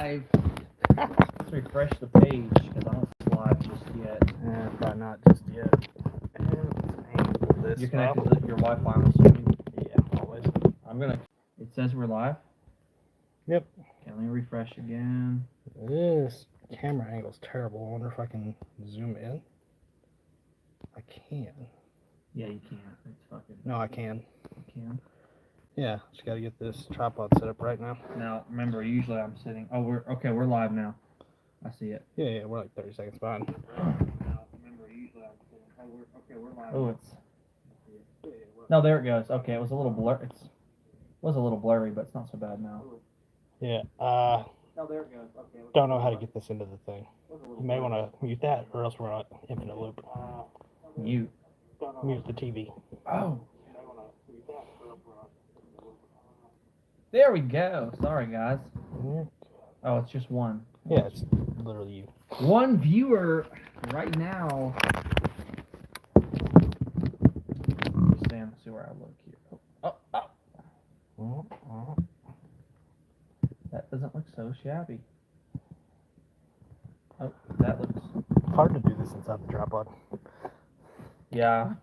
live. Let's refresh the page because I don't see live just yet. Probably not just yet. You're connected to your Wi-Fi, I'm assuming. Yeah, always. It says we're live. Yep. Okay, let me refresh again. This camera angle's terrible. I wonder if I can zoom in. I can. Yeah, you can't. It's fucking. No, I can. You can. Yeah, just gotta get this tripod set up right now. Now, remember, usually I'm sitting. Oh, we're live now. I see it. Yeah, we're like 30 seconds behind. Now, remember, usually I'm sitting. Oh, we're live. Oh, it's. Yeah, No, there it goes. Okay, it was a little blurry, but it's not so bad now. Yeah. No, there it goes. Okay. Don't know how to get this into the thing. You may want to mute that, or else we're on infinite loop. Mute. Mute the TV. Oh. There we go. Sorry, guys. Oh, it's just one. Yeah, it's literally you. One viewer right now. Stand, see where I look here. Oh. That doesn't look so shabby. Oh, that looks. It's hard to do this inside the tripod. Yeah.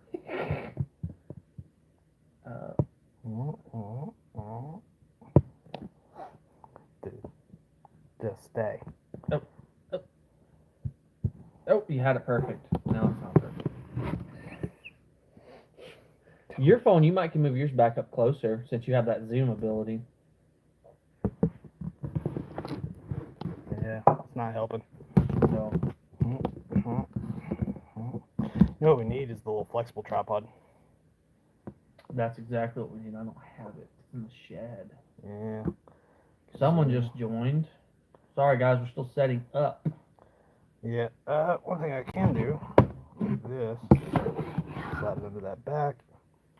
Dude, just stay. Oh, you had it perfect. No, it's not perfect. Your phone, you might can move yours back up closer since you have that zoom ability. Yeah, it's not helping. So, You know what we need is the little flexible tripod. that's exactly what we need. I don't have it. It's in the shed. Yeah. Someone just joined. Sorry, guys. We're still setting up. Yeah. One thing I can do is this. Slide it under that back.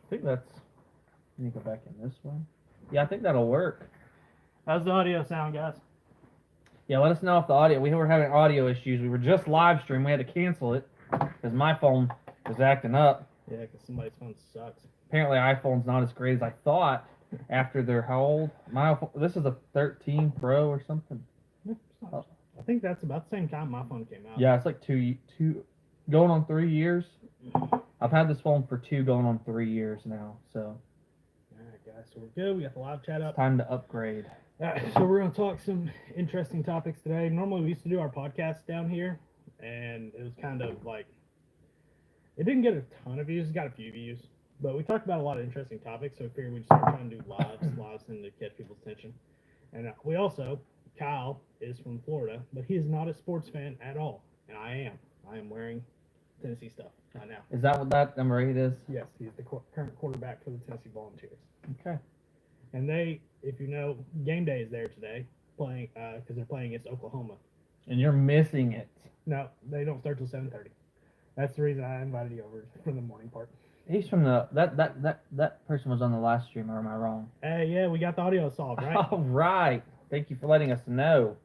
I think that's. Can you go back in this one? Yeah, I think that'll work. How's the audio sound, guys? Yeah, let us know if the audio. We were having audio issues. We were just live stream. We had to cancel it because my phone was acting up. Yeah, because somebody's phone sucks. Apparently, iPhone's not as great as I thought. After their how old? This is a 13 Pro or something. I think that's about the same time my phone came out. Yeah, it's like two going on 3 years. I've had this phone for 2 going on 3 years now. So. All right, guys. So we're good. We got the live chat up. It's time to upgrade. All right, so we're going to talk some interesting topics today. Normally, we used to do our podcast down here, and it was kind of like, it didn't get a ton of views. It got a few views. But we talked about a lot of interesting topics, so we figured we'd start trying to do lives and to catch people's attention. And we also, Kyle is from Florida, but he is not a sports fan at all. And I am. I am wearing Tennessee stuff right now. Is that what that number 8 is? Yes, he's the current quarterback for the Tennessee Volunteers. Okay. And they, if you know, game day is there today, playing because they're playing against Oklahoma. And you're missing it. No, they don't start till 7:30. That's the reason I invited you over for the morning part. He's from that person was on the last stream, or am I wrong? Yeah, we got the audio solved, right? All right. Thank you for letting us know.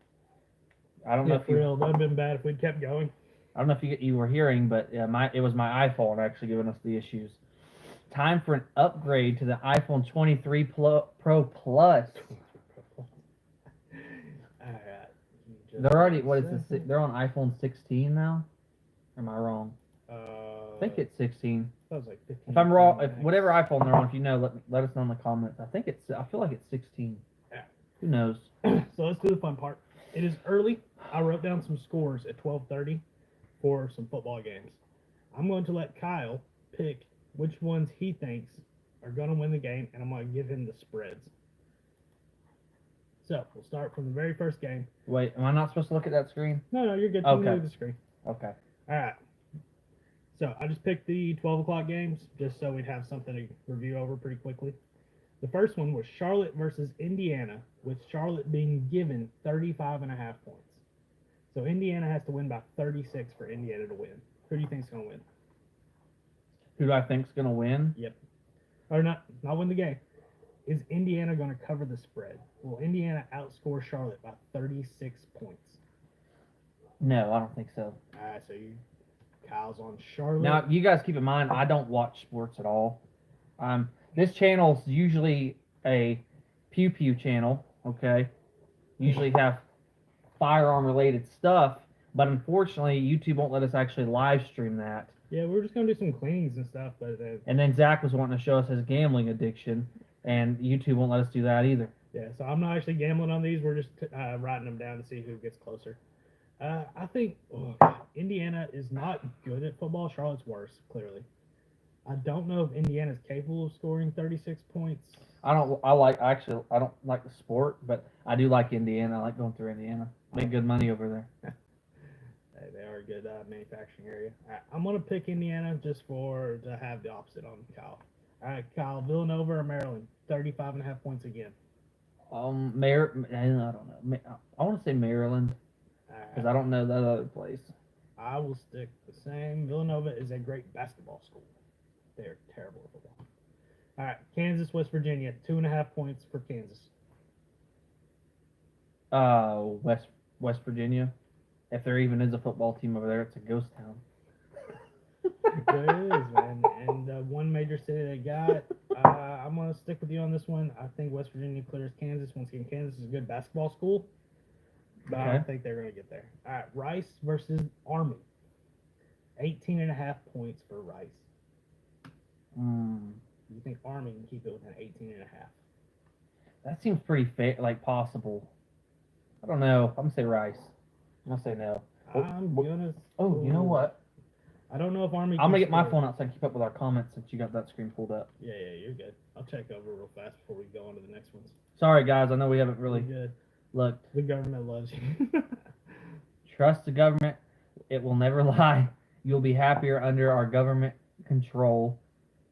I don't know if real. That'd been bad if we'd kept going. I don't know if you were hearing, but it was my iPhone actually giving us the issues. Time for an upgrade to the iPhone 23 Pro Plus. They're already they're on iPhone 16 now. Or am I wrong? I think it's 16. That was like 15. If I'm wrong, if whatever iPhone they're on, if you know, let us know in the comments. I feel like it's 16. Yeah. Who knows? So let's do the fun part. It is early. I wrote down some scores at 12:30 for some football games. I'm going to let Kyle pick which ones he thinks are going to win the game, and I'm going to give him the spreads. So we'll start from the very first game. Wait, am I not supposed to look at that screen? No, you're good. Okay. Look at the screen. Okay. All right. So I just picked the 12 o'clock games just so we'd have something to review over pretty quickly. The first one was Charlotte versus Indiana, with Charlotte being given 35.5 points. So Indiana has to win by 36 for Indiana to win. Who do you think is going to win? Who do I think's gonna win? Yep. Or not win the game. Is Indiana going to cover the spread? Will Indiana outscore Charlotte by 36 points? No, I don't think so. All right, so Kyle's on Charlotte. Now, you guys keep in mind, I don't watch sports at all. This channel's usually a pew-pew channel, okay? Usually have firearm related stuff, but unfortunately YouTube won't let us actually live stream that. Yeah, we were just gonna do some cleanings and stuff, but And then Zach was wanting to show us his gambling addiction, and YouTube won't let us do that either. yeah. So I'm not actually gambling on these. We're just writing them down to see who gets closer. I think Indiana is not good at football. Charlotte's worse, clearly. I don't know if Indiana's capable of scoring 36 points. I don't like the sport, but I do like Indiana. I like going through Indiana. Make good money over there. Hey, they are a good manufacturing area. I'm going to pick Indiana just to have the opposite on Kyle. All right, Kyle, Villanova or Maryland? 35.5 points again. I don't know. I want to say Maryland because I don't know that other place. I will stick the same. Villanova is a great basketball school. They're terrible at football. All right, Kansas, West Virginia, 2.5 points for Kansas. West Virginia. If there even is a football team over there, it's a ghost town. There is, man. And one major city they got. I'm gonna stick with you on this one. I think West Virginia clears Kansas. Once again, Kansas is a good basketball school, but I don't think they're gonna get there. All right, Rice versus Army. 18.5 points for Rice. You think Army can keep it within 18.5? That seems pretty possible. I don't know. I'm gonna say Rice. I'm gonna say no. I'm gonna. Oh, you know what? I don't know if Army. I'm gonna get my phone out so I can keep up with our comments since you got that screen pulled up. Yeah, you're good. I'll check over real fast before we go on to the next ones. Sorry, guys. I know we haven't really You're good. looked. The government loves you. Trust the government. It will never lie. You'll be happier under our government control.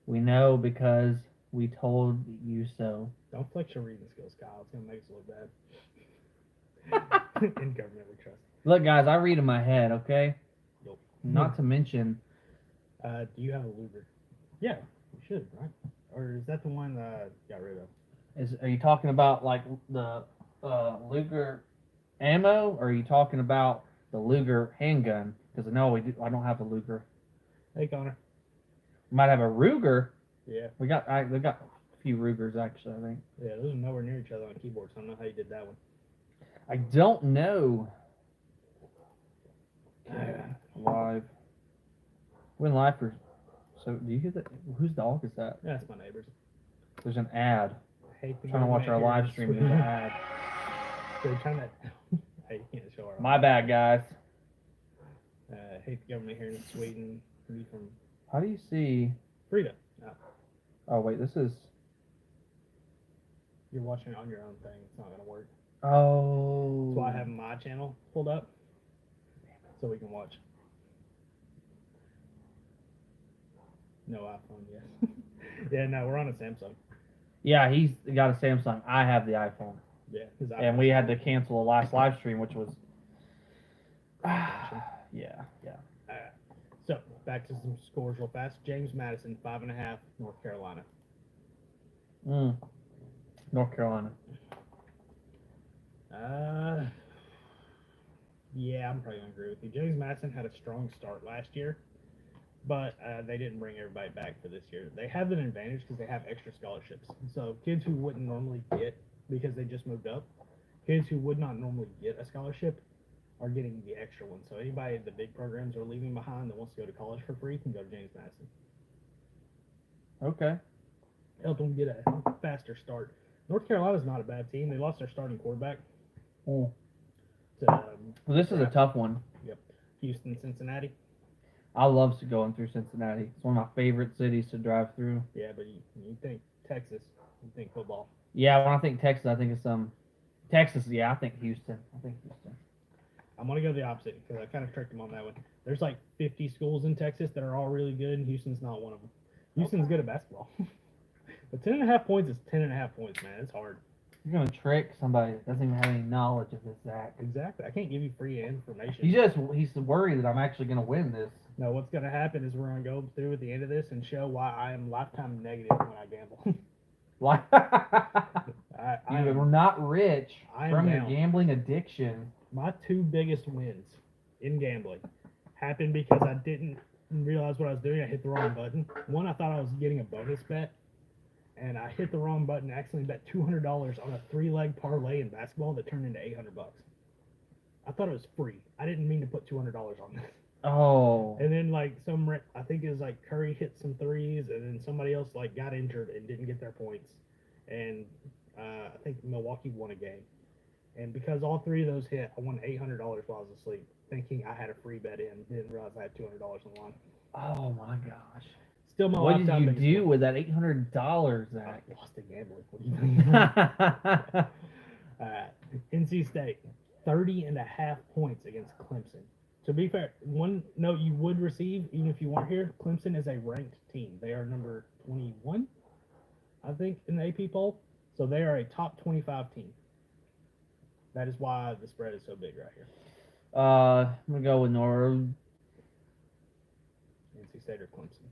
We know because we told you so. Don't flex your reading skills, Kyle. It's gonna make us look bad. In government, we trust. Look, guys, I read in my head, okay? Nope. Not to mention. Do you have a Luger? Yeah, you should, right? Or is that the one got rid of? Are you talking about like the Luger ammo, or are you talking about the Luger handgun? Because I don't have the Luger. Hey, Connor. We might have a Ruger. Yeah. They've got a few Rugers actually, I think. Yeah, those are nowhere near each other on keyboards. I don't know how you did that one. I don't know. Live. When live for. So do you hear that? Whose dog is that? Yeah, that's my neighbor's. There's an ad. I hate the Trying to watch our live stream. There's an ad. They're trying to. Hey, you can't show our. My bad, guys. I hate the government here in Sweden. Me from. How do you see? Frida. No. Oh wait, this is. You're watching it on your own thing. It's not gonna work. Oh. That's why I have my channel pulled up, so we can watch. No iPhone yet. Yeah, no, we're on a Samsung. Yeah, he's got a Samsung. I have the iPhone. Yeah, and we had to cancel the last live stream, which was. Yeah. So back to some scores real fast. James Madison, 5.5, North Carolina. North Carolina. Yeah, I'm probably gonna agree with you. James Madison had a strong start last year, but they didn't bring everybody back for this year. They have an advantage because they have extra scholarships. So kids who wouldn't normally get because they just moved up, kids who would not normally get a scholarship are getting the extra one. So anybody the big programs are leaving behind that wants to go to college for free can go to James Madison. Okay. Help them get a faster start. North Carolina's not a bad team. They lost their starting quarterback. Well, this is a tough one. Yep. Houston, Cincinnati. I love going through Cincinnati. It's one of my favorite cities to drive through. Yeah, but you think Texas, you think football. Yeah, when I think Texas, I think of Texas. Yeah, I think Houston. I'm going to go the opposite because I kind of tricked them on that one. There's like 50 schools in Texas that are all really good, and Houston's not one of them. Houston's good at basketball. But 10.5 points is 10.5 points, man. It's hard. You're going to trick somebody that doesn't even have any knowledge of this, Zach. Exactly. I can't give you free information. He's worried that I'm actually going to win this. No, what's going to happen is we're going to go through at the end of this and show why I am lifetime negative when I gamble. Why? We're not rich from your gambling addiction. My two biggest wins in gambling happened because I didn't realize what I was doing. I hit the wrong button. One, I thought I was getting a bonus bet, and I hit the wrong button and accidentally bet $200 on a 3-leg parlay in basketball that turned into $800. I thought it was free. I didn't mean to put $200 on this. Oh. And then like I think it was like Curry hit some threes, and then somebody else like got injured and didn't get their points, and I think Milwaukee won a game. And because all three of those hit, I won $800 while I was asleep, thinking I had a free bet in. Didn't realize I had $200 on the line. Oh my gosh. Still my What did lifetime you biggest do win. with that $800, Zach? I lost the gambling. What do you mean? NC State, 30.5 points against Clemson. To be fair, one note you would receive, even if you weren't here, Clemson is a ranked team. They are number 21, I think, in the AP poll. So they are a top 25 team. That is why the spread is so big right here. I'm going to go with NC State or Clemson.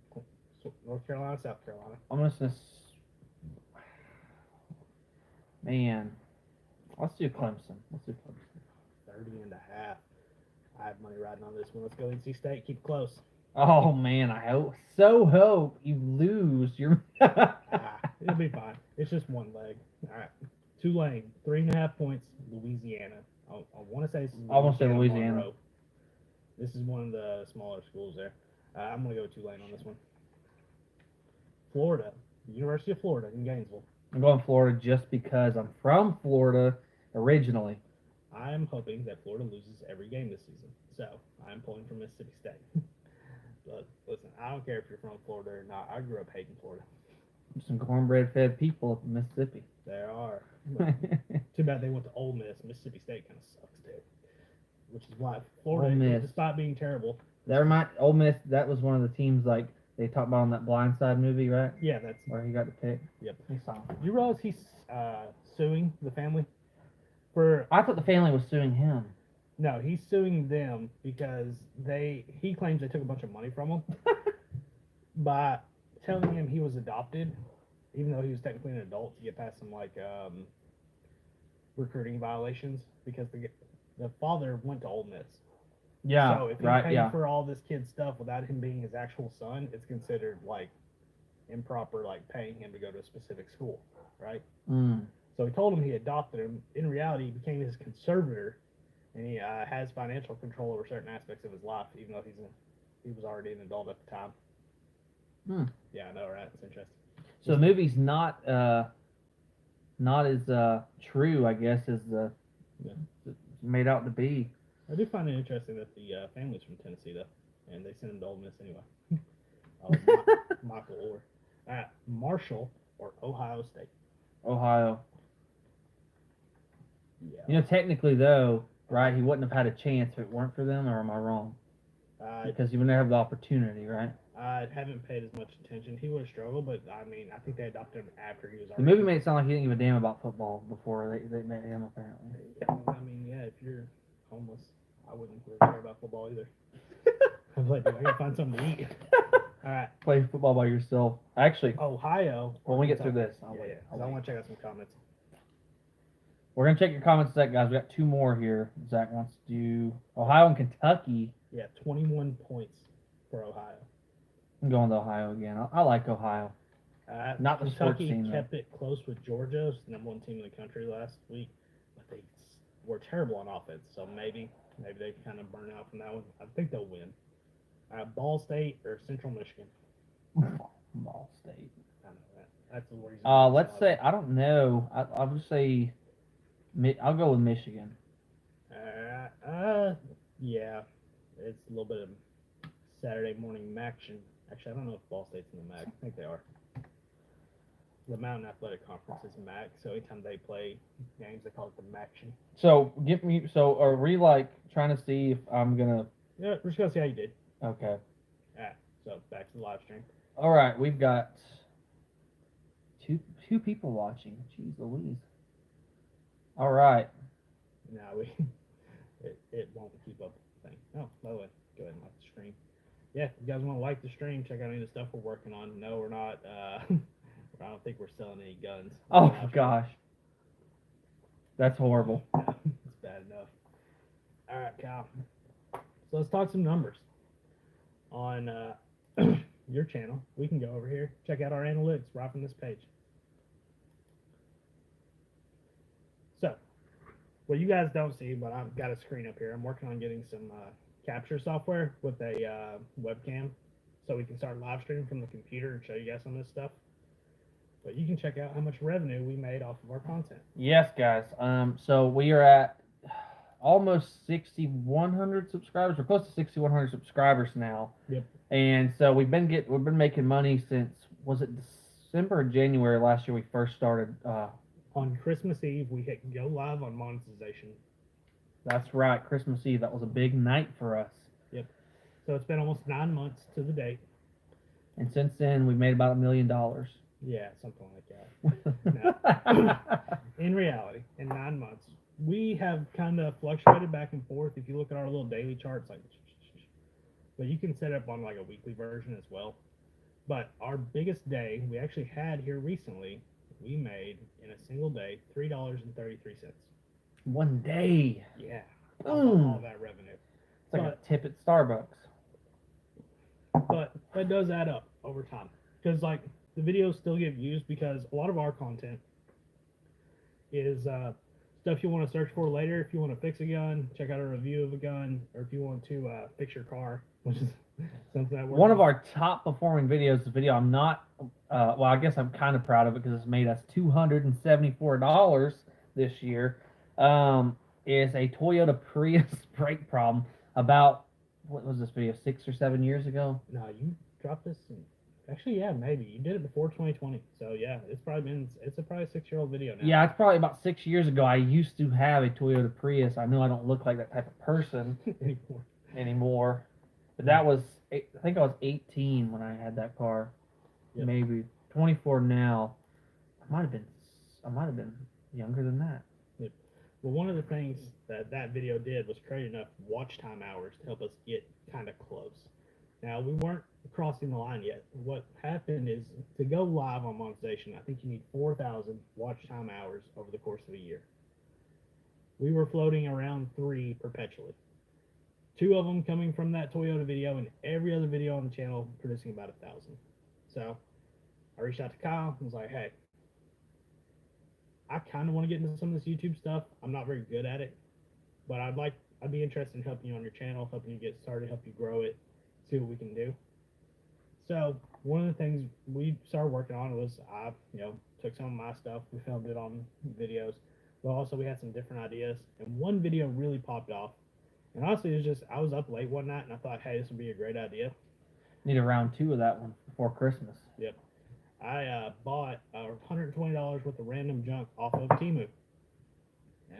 North Carolina, South Carolina. I'm just going to... Man. Let's do Clemson. 30.5. I have money riding on this one. Let's go NC State. Keep it close. Oh, man. I hope you lose your... It'll be fine. It's just one leg. All right. Tulane, 3.5 points. Louisiana. I want to say Louisiana. Monroe. This is one of the smaller schools there. I'm going to go with Tulane on this one. Florida. The University of Florida in Gainesville. I'm going Florida just because I'm from Florida originally. I am hoping that Florida loses every game this season. So I'm pulling for Mississippi State. But listen, I don't care if you're from Florida or not. I grew up hating Florida. Some cornbread-fed people in Mississippi. There are. Too bad they went to Ole Miss. Mississippi State kind of sucks too. Which is why Florida, despite being terrible. Ole Miss, that was one of the teams like they talked about on that Blindside movie, right? Yeah, that's where he got the pick. Yep. You realize he's suing the family for? I thought the family was suing him. No, he's suing them because he claims they took a bunch of money from him by telling him he was adopted, even though he was technically an adult, to get past some like recruiting violations because the father went to Ole Miss. Yeah, so if he paid for all this kid's stuff without him being his actual son, it's considered like improper, like paying him to go to a specific school, right? Mm. So he told him he adopted him. In reality, he became his conservator, and he has financial control over certain aspects of his life, even though he was already an adult at the time. Hmm. Yeah, I know, right? It's interesting. So the movie's not as true, I guess, as it's made out to be. I do find it interesting that the family's from Tennessee, though, and they sent him to Ole Miss anyway. Michael Orr. Marshall or Ohio State? Ohio. Yeah. You know, technically, though, right, he wouldn't have had a chance if it weren't for them, or am I wrong? Because he would never have the opportunity, right? I haven't paid as much attention. He would have struggled, but I mean, I think they adopted him after he was already. The movie made it sound like he didn't give a damn about football before they met him, apparently. I mean, yeah, if you're homeless, I wouldn't really care about football either. I was like, I gotta find something to eat. All right. Play football by yourself. Actually, Ohio. When we get through this, I want to check out some comments. We're going to check your comments, Zach, guys. We got two more here. Zach wants to do Ohio and Kentucky. Yeah, 21 points for Ohio. I'm going to Ohio again. I like Ohio. Not the sports team. Kentucky kept it close with Georgia, it's the number one team in the country last week, but they were terrible on offense. So maybe they kind of burn out from that one. I think they'll win. Ball State or Central Michigan? Ball State. I know that. That's the reason. Let's say I don't know. I'll just say I'll go with Michigan. Yeah, it's a little bit of Saturday morning action. Actually, I don't know if Ball State's in the MAC. I think they are. The Mountain Athletic Conference is MAC, so anytime they play games, they call it the MACtion. So are we like trying to see if I'm gonna? Yeah, we're just gonna see how you did. Okay. So back to the live stream. All right, we've got two people watching. Jeez Louise. All right. No, it won't keep up the thing. Oh, by the way, go ahead and like the stream. Yeah, if you guys want to like the stream, check out any of the stuff we're working on. No, we're not. I don't think we're selling any guns. Oh gosh, that's horrible. Yeah, it's bad enough. All right, Kyle. So let's talk some numbers on your channel. We can go over here, check out our analytics right from this page. So What you guys don't see, but I've got a screen up here. I'm working on getting some capture software with a webcam, so we can start live streaming from the computer and show you guys some of this stuff. But you can check out how much revenue we made off of our content. Yes, guys. So we are at almost 6,100 subscribers. We're close to 6,100 subscribers now. Yep. And so we've been making money since, was it December or January last year we first started? On Christmas Eve, we hit go live on monetization. That's right, Christmas Eve. That was a big night for us. Yep. So it's been almost 9 months to the date. And since then, we've made about $1 million. Yeah, something like that. No. In reality, in 9 months, we have kind of fluctuated back and forth. If you look at our little daily charts, like, but you can set it up on like a weekly version as well. But our biggest day we actually had here recently, we made in a single day $3.33. One day. Yeah, Boom. all that revenue. It's like a tip at Starbucks. But that does add up over time, because like the videos still get views because a lot of our content is stuff you want to search for later. If you want to fix a gun, check out a review of a gun, or if you want to fix your car, which is something that one of our top performing videos, the video I'm not, well, I guess I'm kind of proud of it because it's made us $274 this year, is a Toyota Prius brake problem about, what was this video, 6 or 7 years ago? No, you dropped this actually, yeah, maybe. You did it before 2020. So, yeah, it's probably a 6-year-old video now. Yeah, it's probably about 6 years ago. I used to have a Toyota Prius. I know I don't look like that type of person anymore. But that was, I think I was 18 when I had that car. Yep. Maybe 24 now. I might have been younger than that. Yep. Well, one of the things that video did was create enough watch time hours to help us get kind of close. Now, we weren't crossing the line yet. What happened is, to go live on monetization, I think you need 4,000 watch time hours over the course of a year. We were floating around 3 perpetually. 2 of them coming from that Toyota video, and every other video on the channel producing about 1,000. So I reached out to Kyle and was like, hey, I kind of want to get into some of this YouTube stuff. I'm not very good at it, but I'd be interested in helping you on your channel, helping you get started, help you grow it, see what we can do. So one of the things we started working on was I, took some of my stuff, we filmed it on videos, but also we had some different ideas, and one video really popped off. And honestly, it was just, I was up late one night and I thought, hey, this would be a great idea. Need a round 2 of that one before Christmas. Yep. I bought $120 worth of random junk off of Temu.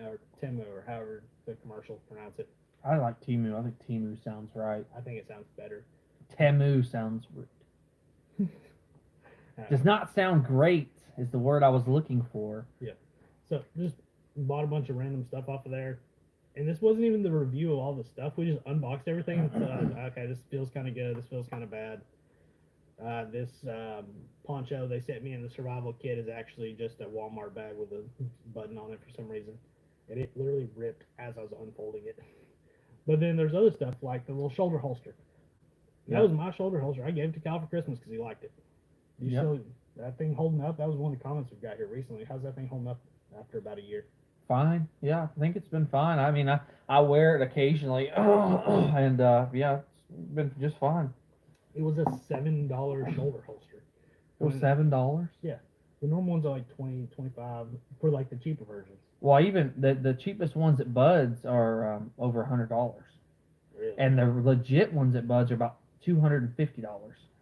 Or Temu, or however the commercials pronounce it. I like Temu. I think Temu sounds right. I think it sounds better. Temu sounds rude. Does not sound great is the word I was looking for. Yeah. So just bought a bunch of random stuff off of there. And this wasn't even the review of all the stuff. We just unboxed everything and said, okay, this feels kind of good. This feels kind of bad. This poncho they sent me in the survival kit is actually just a Walmart bag with a button on it for some reason. And it literally ripped as I was unfolding it. But then there's other stuff like the little shoulder holster. That was my shoulder holster. I gave it to Kyle for Christmas because he liked it. That thing holding up? That was one of the comments we've got here recently. How's that thing holding up after about a year? Fine. Yeah, I think it's been fine. I mean, I wear it occasionally, and yeah, it's been just fine. It was a $7 shoulder holster. It was $7? Yeah. The normal ones are like $20, $25 for like the cheaper versions. Well, even the cheapest ones at Bud's are over $100. Really? And the legit ones at Bud's are about $250. For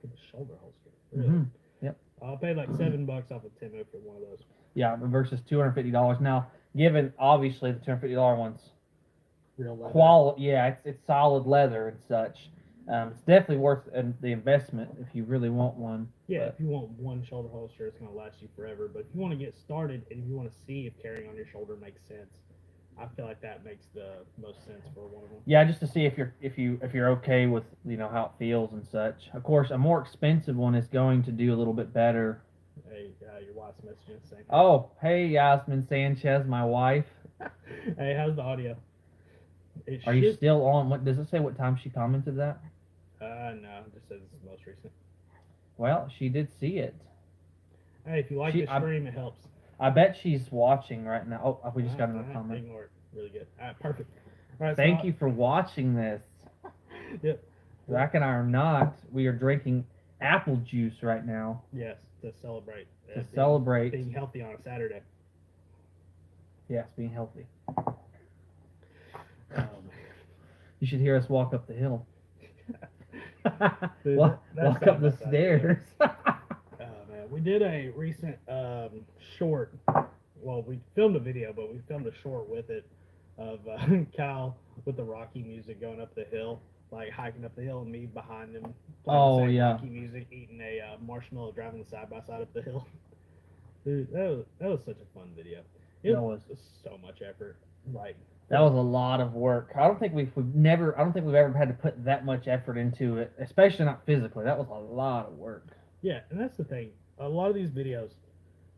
the shoulder holster. Really? Mm-hmm. Yep. I paid like $7 off of Temu for one of those. Yeah, versus $250. Now, given obviously the $250 ones, real leather. Quality, yeah, it's solid leather and such. It's definitely worth the investment if you really want one. Yeah, if you want one shoulder holster, it's going to last you forever. But if you want to get started and if you want to see if carrying on your shoulder makes sense, I feel like that makes the most sense for one of them. Yeah, just to see if you're okay with how it feels and such. Of course, a more expensive one is going to do a little bit better. Hey, your wife's messaging the same thing. Oh, hey, Yasmin Sanchez, my wife. Hey, how's the audio? Are you still on? What does it say? What time she commented that? No, it just says it's the most recent. Well, she did see it. Hey, if you like the stream, it helps. I bet she's watching right now. Oh, we just got another comment. Ignore it. really good. All right, perfect. All right, Thank you for watching this. Yep. Zach and I are not. We are drinking apple juice right now Yes, to celebrate. to celebrate. being healthy on a Saturday. Yes, being healthy. Um, You should hear us walk up the hill. Dude, walk that's up the not bad. stairs. Man, we did a recent short. Well, we filmed a video, but we filmed a short with it of Kyle with the Rocky music going up the hill, like hiking up the hill, and me behind him playing Oh, the same yeah. Rocky music, eating a marshmallow, driving side by side up the hill. Dude, that was such a fun video. It That was. so much effort. Like That was a lot of work. I don't think we've ever had to put that much effort into it, especially not physically. That was a lot of work. Yeah, and that's the thing. A lot of these videos,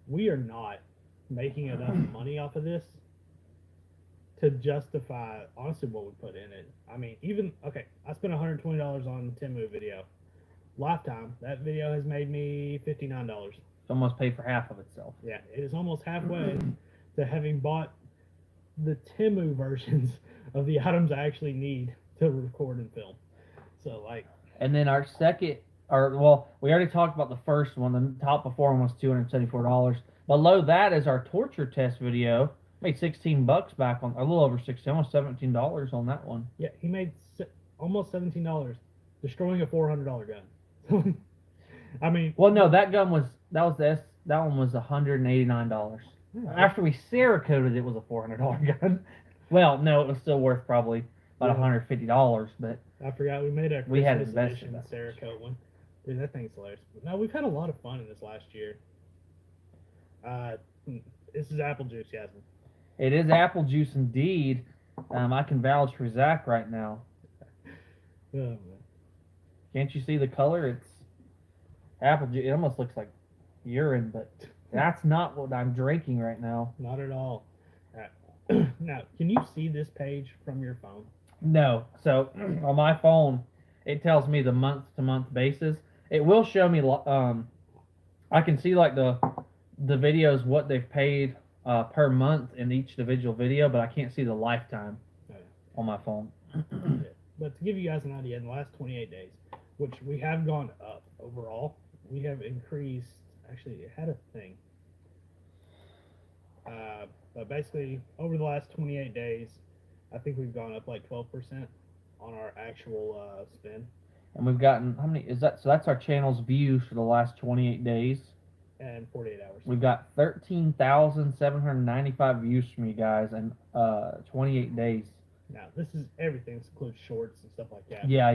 we are not making enough money off of this to justify honestly what we put in it. I mean, I spent $120 on Timu video. Lifetime, that video has made me $59. It's almost paid for half of itself. Yeah, it is almost halfway to having bought the Timu versions of the items I actually need to record and film. So like, And then our second, we already talked about the first one. The top before one was $274. Below that is our torture test video. Made $16 back on, a little over 16, almost $17 on that one. yeah, he made almost $17 destroying a $400 gun. I mean, Well, no, that one was $189. After we Cerakoted, it was a $400 gun. Well, no, it was still worth probably about $150, but I forgot we made a we had Christmas invested edition that. Cerakote one. Dude, that thing's hilarious. But no, we've had a lot of fun in this last year. This is apple juice, Yasmin. It is apple juice indeed. I can vouch for Zach right now. Oh, man. Can't you see the color? It's apple juice. It almost looks like urine, but that's not what I'm drinking right now. Not at all. Now, can you see this page from your phone? No. So on my phone, it tells me the month-to-month basis. It will show me. I can see like the videos what they've paid per month in each individual video, but I can't see the lifetime on my phone. But to give you guys an idea, in the last 28 days, which we have gone up overall, we have increased. Actually, it had a thing. But basically, over the last 28 days, I think we've gone up like 12% on our actual spend. And we've gotten, how many is that? So that's our channel's views for the last 28 days. And 48 hours. We've got 13,795 views from you guys in 28 days. Now, this is everything. This includes shorts and stuff like that. Yeah.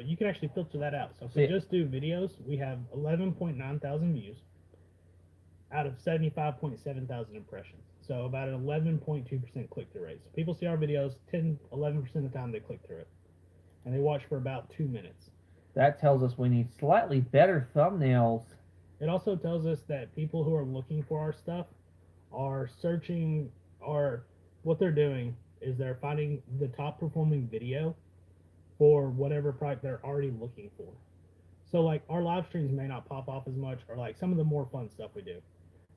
You can actually filter that out. So if we just do videos, we have 11.9 thousand views out of 75.7 thousand impressions. So about an 11.2% click-through rate. So people see our videos 11% of the time they click through it. And they watch for about 2 minutes. That tells us we need slightly better thumbnails. It also tells us that people who are looking for our stuff are searching, or what they're doing is they're finding the top performing video for whatever product they're already looking for. So like our live streams may not pop off as much, or like some of the more fun stuff we do,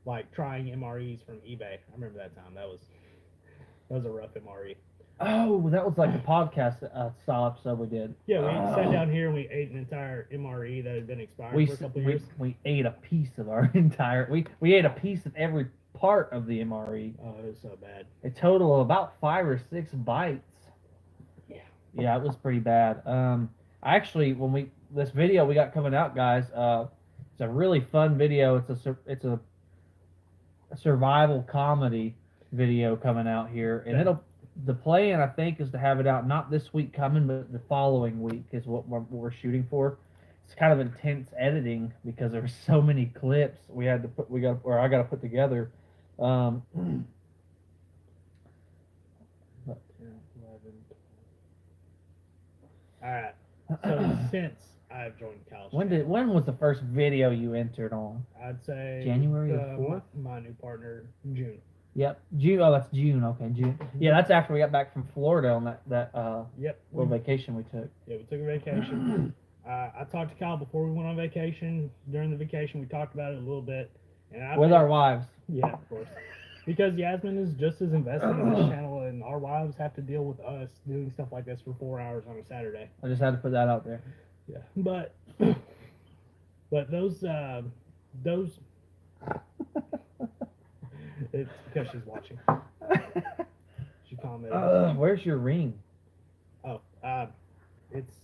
like trying MREs from eBay. I remember that time. That was a rough MRE. Oh, that was like the podcast style episode we did. Yeah, we sat down here and we ate an entire MRE that had been expired for a couple years. We ate a piece of our entire. We ate a piece of every part of the MRE. Oh, it was so bad. A total of about 5 or 6 bites. Yeah, it was pretty bad. Actually, this video we got coming out, guys, it's a really fun video. It's a survival comedy video coming out here, and the plan I think is to have it out not this week coming, but the following week is what we're shooting for. It's kind of intense editing because there were so many clips I got to put together. Alright. So since I've joined college, When was the first video you entered on? I'd say January the 4th? My new partner, June. Yep, June. Oh, that's June. Okay, June. Yeah, that's after we got back from Florida on that little vacation we took. Yeah, we took a vacation. I talked to Kyle before we went on vacation. During the vacation, we talked about it a little bit. And With our wives. Yeah, of course. Because Yasmin is just as invested in this channel and and our wives have to deal with us doing stuff like this for 4 hours on a Saturday. I just had to put that out there. Yeah, but those it's because she's watching. She commented. Where's your ring? Oh, it's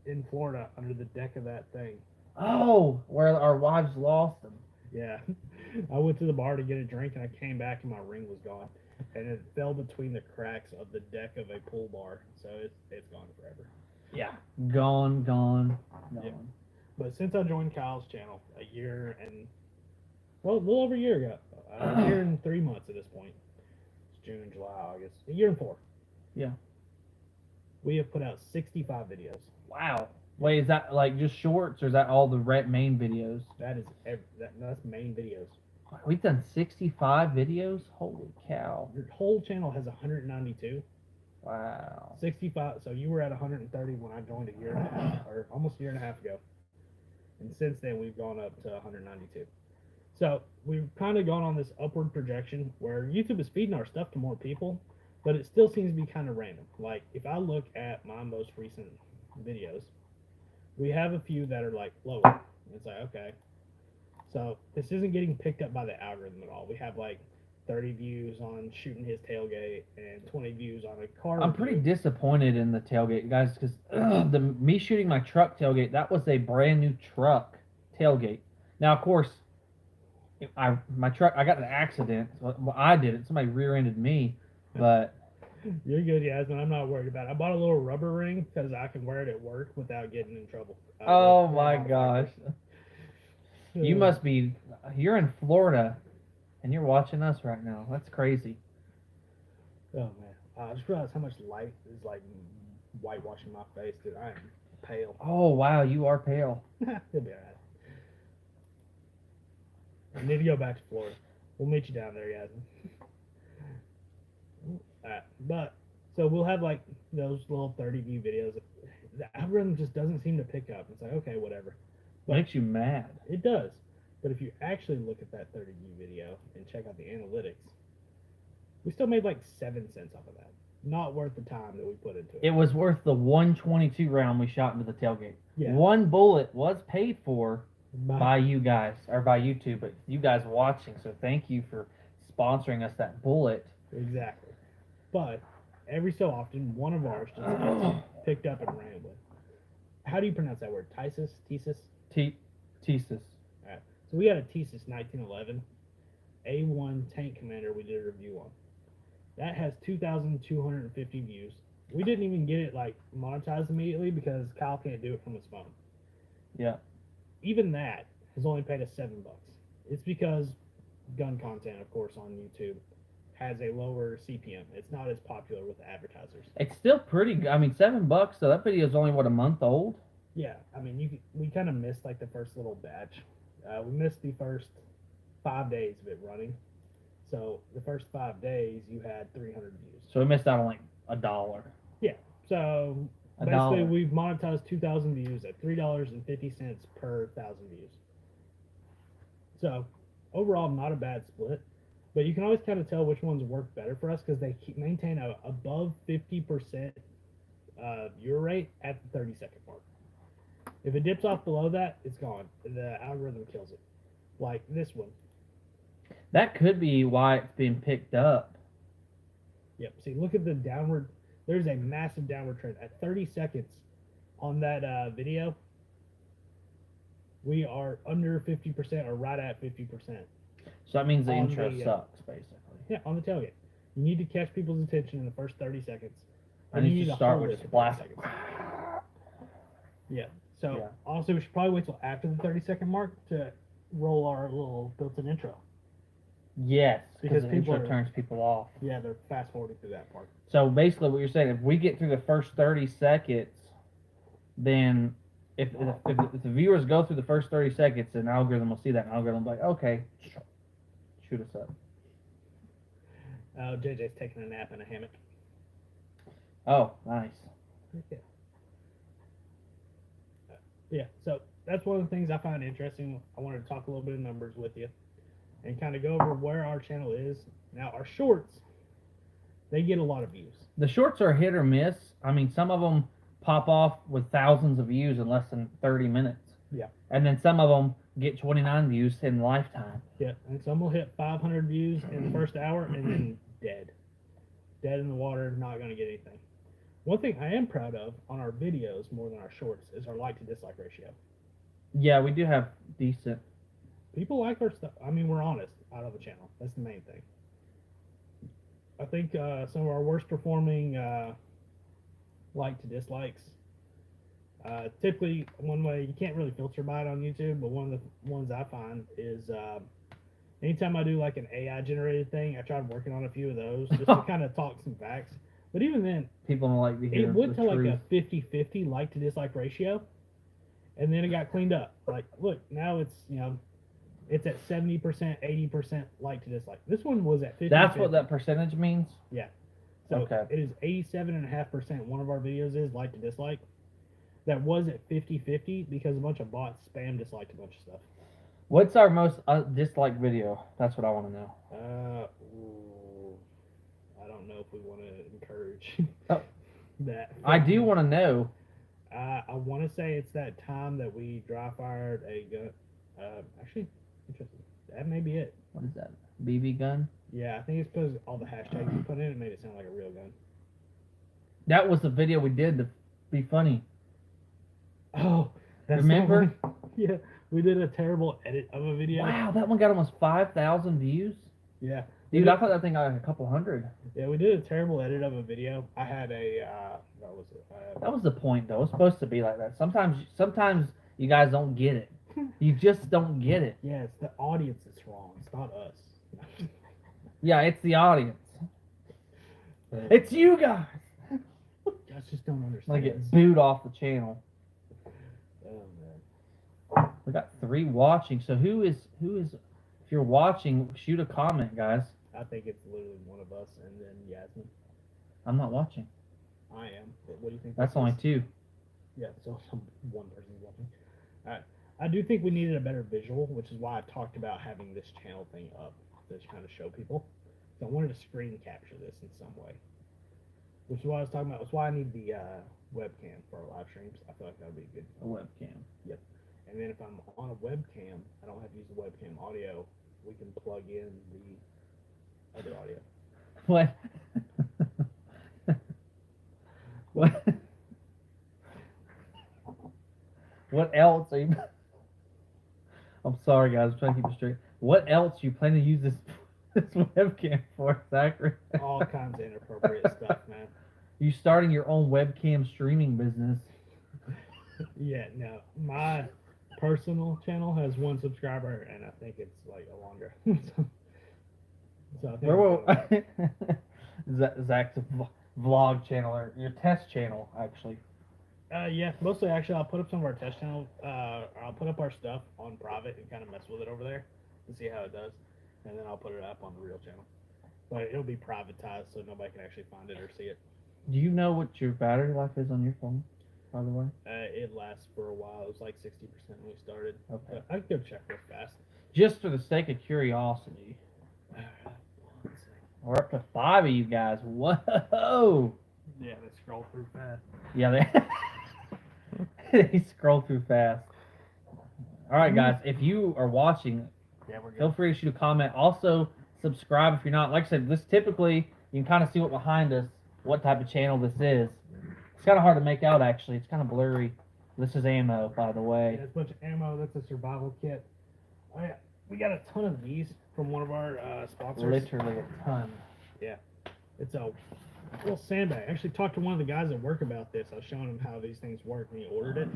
in Florida under the deck of that thing. Oh, where our wives lost them. Yeah, I went to the bar to get a drink and I came back and my ring was gone, and it fell between the cracks of the deck of a pool bar, so it's gone forever. Yeah, gone. Yeah. But since I joined Kyle's channel a little over a year ago, a year and 3 months at this point. It's June, July, August, a year and 4. Yeah. We have put out 65 videos. Wow. Wait, is that like just shorts, or is that all the main videos? That's main videos. We've done 65 videos. Holy cow! Your whole channel has 192. Wow. 65. So you were at 130 when I joined a year and a half, or almost a year and a half ago. And since then, we've gone up to 192. So we've kind of gone on this upward projection where YouTube is feeding our stuff to more people, but it still seems to be kind of random. Like if I look at my most recent videos, we have a few that are like lower. It's like, okay. So this isn't getting picked up by the algorithm at all. We have like 30 views on shooting his tailgate and 20 views on a car. I'm pretty disappointed in the tailgate, guys, because me shooting my truck tailgate, that was a brand new truck tailgate. Now, of course, my truck, I got in an accident. Well, I did it. Somebody rear-ended me, but you're good, Yasmin. I'm not worried about it. I bought a little rubber ring because I can wear it at work without getting in trouble. Oh my gosh. You must be, you're in Florida and you're watching us right now. That's crazy. Oh man. I just realized how much light is like whitewashing my face, dude. I am pale. Oh wow, you are pale. You'll be alright. I need to go back to Florida. We'll meet you down there, Yasmin. But so we'll have like those little 30 view videos. The algorithm just doesn't seem to pick up. It's like, okay, whatever. But makes you mad. It does. But if you actually look at that 30 view video and check out the analytics, we still made like 7 cents off of that. Not worth the time that we put into it. It was worth the 122 round we shot into the tailgate. Yeah. One bullet was paid for by you guys, or by YouTube, but you guys watching, so thank you for sponsoring us that bullet. Exactly. But every so often, one of ours just gets picked up and ran with. How do you pronounce that word? Thesis? Thesis. Alright. So we had a Thesis 1911 A1 tank commander we did a review on. That has 2,250 views. We didn't even get it like monetized immediately because Kyle can't do it from his phone. Yeah. Even that has only paid us $7. It's because gun content, of course, on YouTube has a lower CPM. It's not as popular with advertisers. It's still pretty good. I mean, $7. So that video is only what, a month old? Yeah. I mean, we kind of missed like the first little batch. We missed the first 5 days of it running. So the first 5 days you had 300 views. So we missed out on like $1. Yeah. So basically, we've monetized 2,000 views at $3.50 per 1,000 views. So overall, not a bad split. But you can always kind of tell which ones work better for us because they maintain a above 50% viewer rate at the 30-second mark. If it dips off below that, it's gone. The algorithm kills it. Like this one. That could be why it's being picked up. Yep. See, look at the downward. There's a massive downward trend. At 30 seconds on that video, we are under 50% or right at 50%. So that means the On intro the, sucks, basically. Yeah, on the tailgate. You need to catch people's attention in the first 30 seconds. I and you need to start hold with it for splash. 30 seconds. Yeah. So Yeah. honestly, we should probably wait till after the 30-second mark to roll our little built-in intro. Yes, Because because the people intro are- turns people off. Yeah, they're fast forwarding through that part. So basically, what you're saying, if we get through the first 30 seconds, then if the viewers go through the first 30 seconds, then the algorithm will see that, and algorithm will be like, okay, shoot us up. JJ's taking a nap in a hammock. Oh, nice. Yeah. Yeah, so that's one of the things I find interesting. I wanted to talk a little bit of numbers with you and kind of go over where our channel is. Now, our shorts, they get a lot of views. The shorts are hit or miss. I mean, some of them pop off with thousands of views in less than 30 minutes. Yeah. And then some of them get 29 views in lifetime. Yeah, and some will hit 500 views in the first hour and then dead in the water, not going to get anything. One thing I am proud of on our videos more than our shorts is our like to dislike ratio. Yeah, we do have decent. People like our stuff. I mean, we're honest out of the channel. That's the main thing. I think some of our worst performing like to dislikes. Typically, one way you can't really filter by it on YouTube, but one of the ones I find is anytime I do like an AI generated thing, I tried working on a few of those just to kind of talk some facts. But even then, people don't like to hear it went the to like truth. a 50-50 like to dislike ratio, and then it got cleaned up. Like, look, now it's it's at 70%, 80% like to dislike. This one was at 50. That's what that percentage means? Yeah. So Okay. it is 87.5%. One of our videos is like to dislike. That was at 50-50 because a bunch of bots spam disliked a bunch of stuff. What's our most disliked video? That's what I want to know. I don't know if we want to encourage Oh. that. I do want to know. I want to say it's that time that we dry fired a gun. Actually, interesting. That may be it. What is that? BB gun? Yeah, I think it's because all the hashtags you put in it made it sound like a real gun. That was the video we did to be funny. Oh, that's Remember? Yeah, we did a terrible edit of a video. Wow, that one got almost 5,000 views. Yeah. Dude, I thought that thing got like a couple hundred. Yeah, we did a terrible edit of a video. I had a what was it? That was the point, though. It's supposed to be like that. Sometimes you guys don't get it. You just don't get it. Yeah, it's the audience that's wrong. It's not us. Yeah, it's the audience. It's you guys. Guys just don't understand. Like get booed off the channel. Oh man. We got 3 watching. So who is? If you're watching, shoot a comment, guys. I think it's literally one of us and then Yasmin. I'm not watching. I am. But what do you think? That's this only is? 2. Yeah, so one person's watching. Alright. I do think we needed a better visual, which is why I talked about having this channel thing up to kind of show people. So I wanted to screen capture this in some way. Which is what I was talking about. That's why I need the webcam for our live streams. I feel like that would be good. A webcam. Yep. And then if I'm on a webcam, I don't have to use the webcam audio. We can plug in the other audio. What? What? What else are you? I'm sorry, guys. I'm trying to keep it straight. What else you plan to use this webcam for, Zachary? All kinds of inappropriate stuff, man. You starting your own webcam streaming business? Yeah, no. My personal channel has 1 subscriber, and I think it's like a longer. So I think Where will Zach's vlog channel or your test channel actually? yeah, mostly actually I'll put up some of our test channel. I'll put up our stuff on private and kind of mess with it over there and see how it does, and then I'll put it up on the real channel. But it'll be privatized so nobody can actually find it or see it. Do you know what your battery life is on your phone, by the way? It lasts for a while. It was like 60% when we started. Okay. But I can go check real fast. Just for the sake of curiosity. We're up to 5 of you guys. Whoa! Yeah, they scroll through fast. Yeah, they scroll through fast. All right, guys. If you are watching, Yeah, we're good. feel free to shoot a comment. Also, subscribe if you're not. Like I said, this typically you can kind of see what behind us, what type of channel this is. It's kind of hard to make out actually. It's kind of blurry. This is ammo, by the way. Yeah, it's a bunch of ammo. That's a survival kit. Oh yeah, we got a ton of these from one of our sponsors. Literally a ton. It's a little sandbag. I actually talked to one of the guys at work about this. I was showing him how these things work, and he ordered it.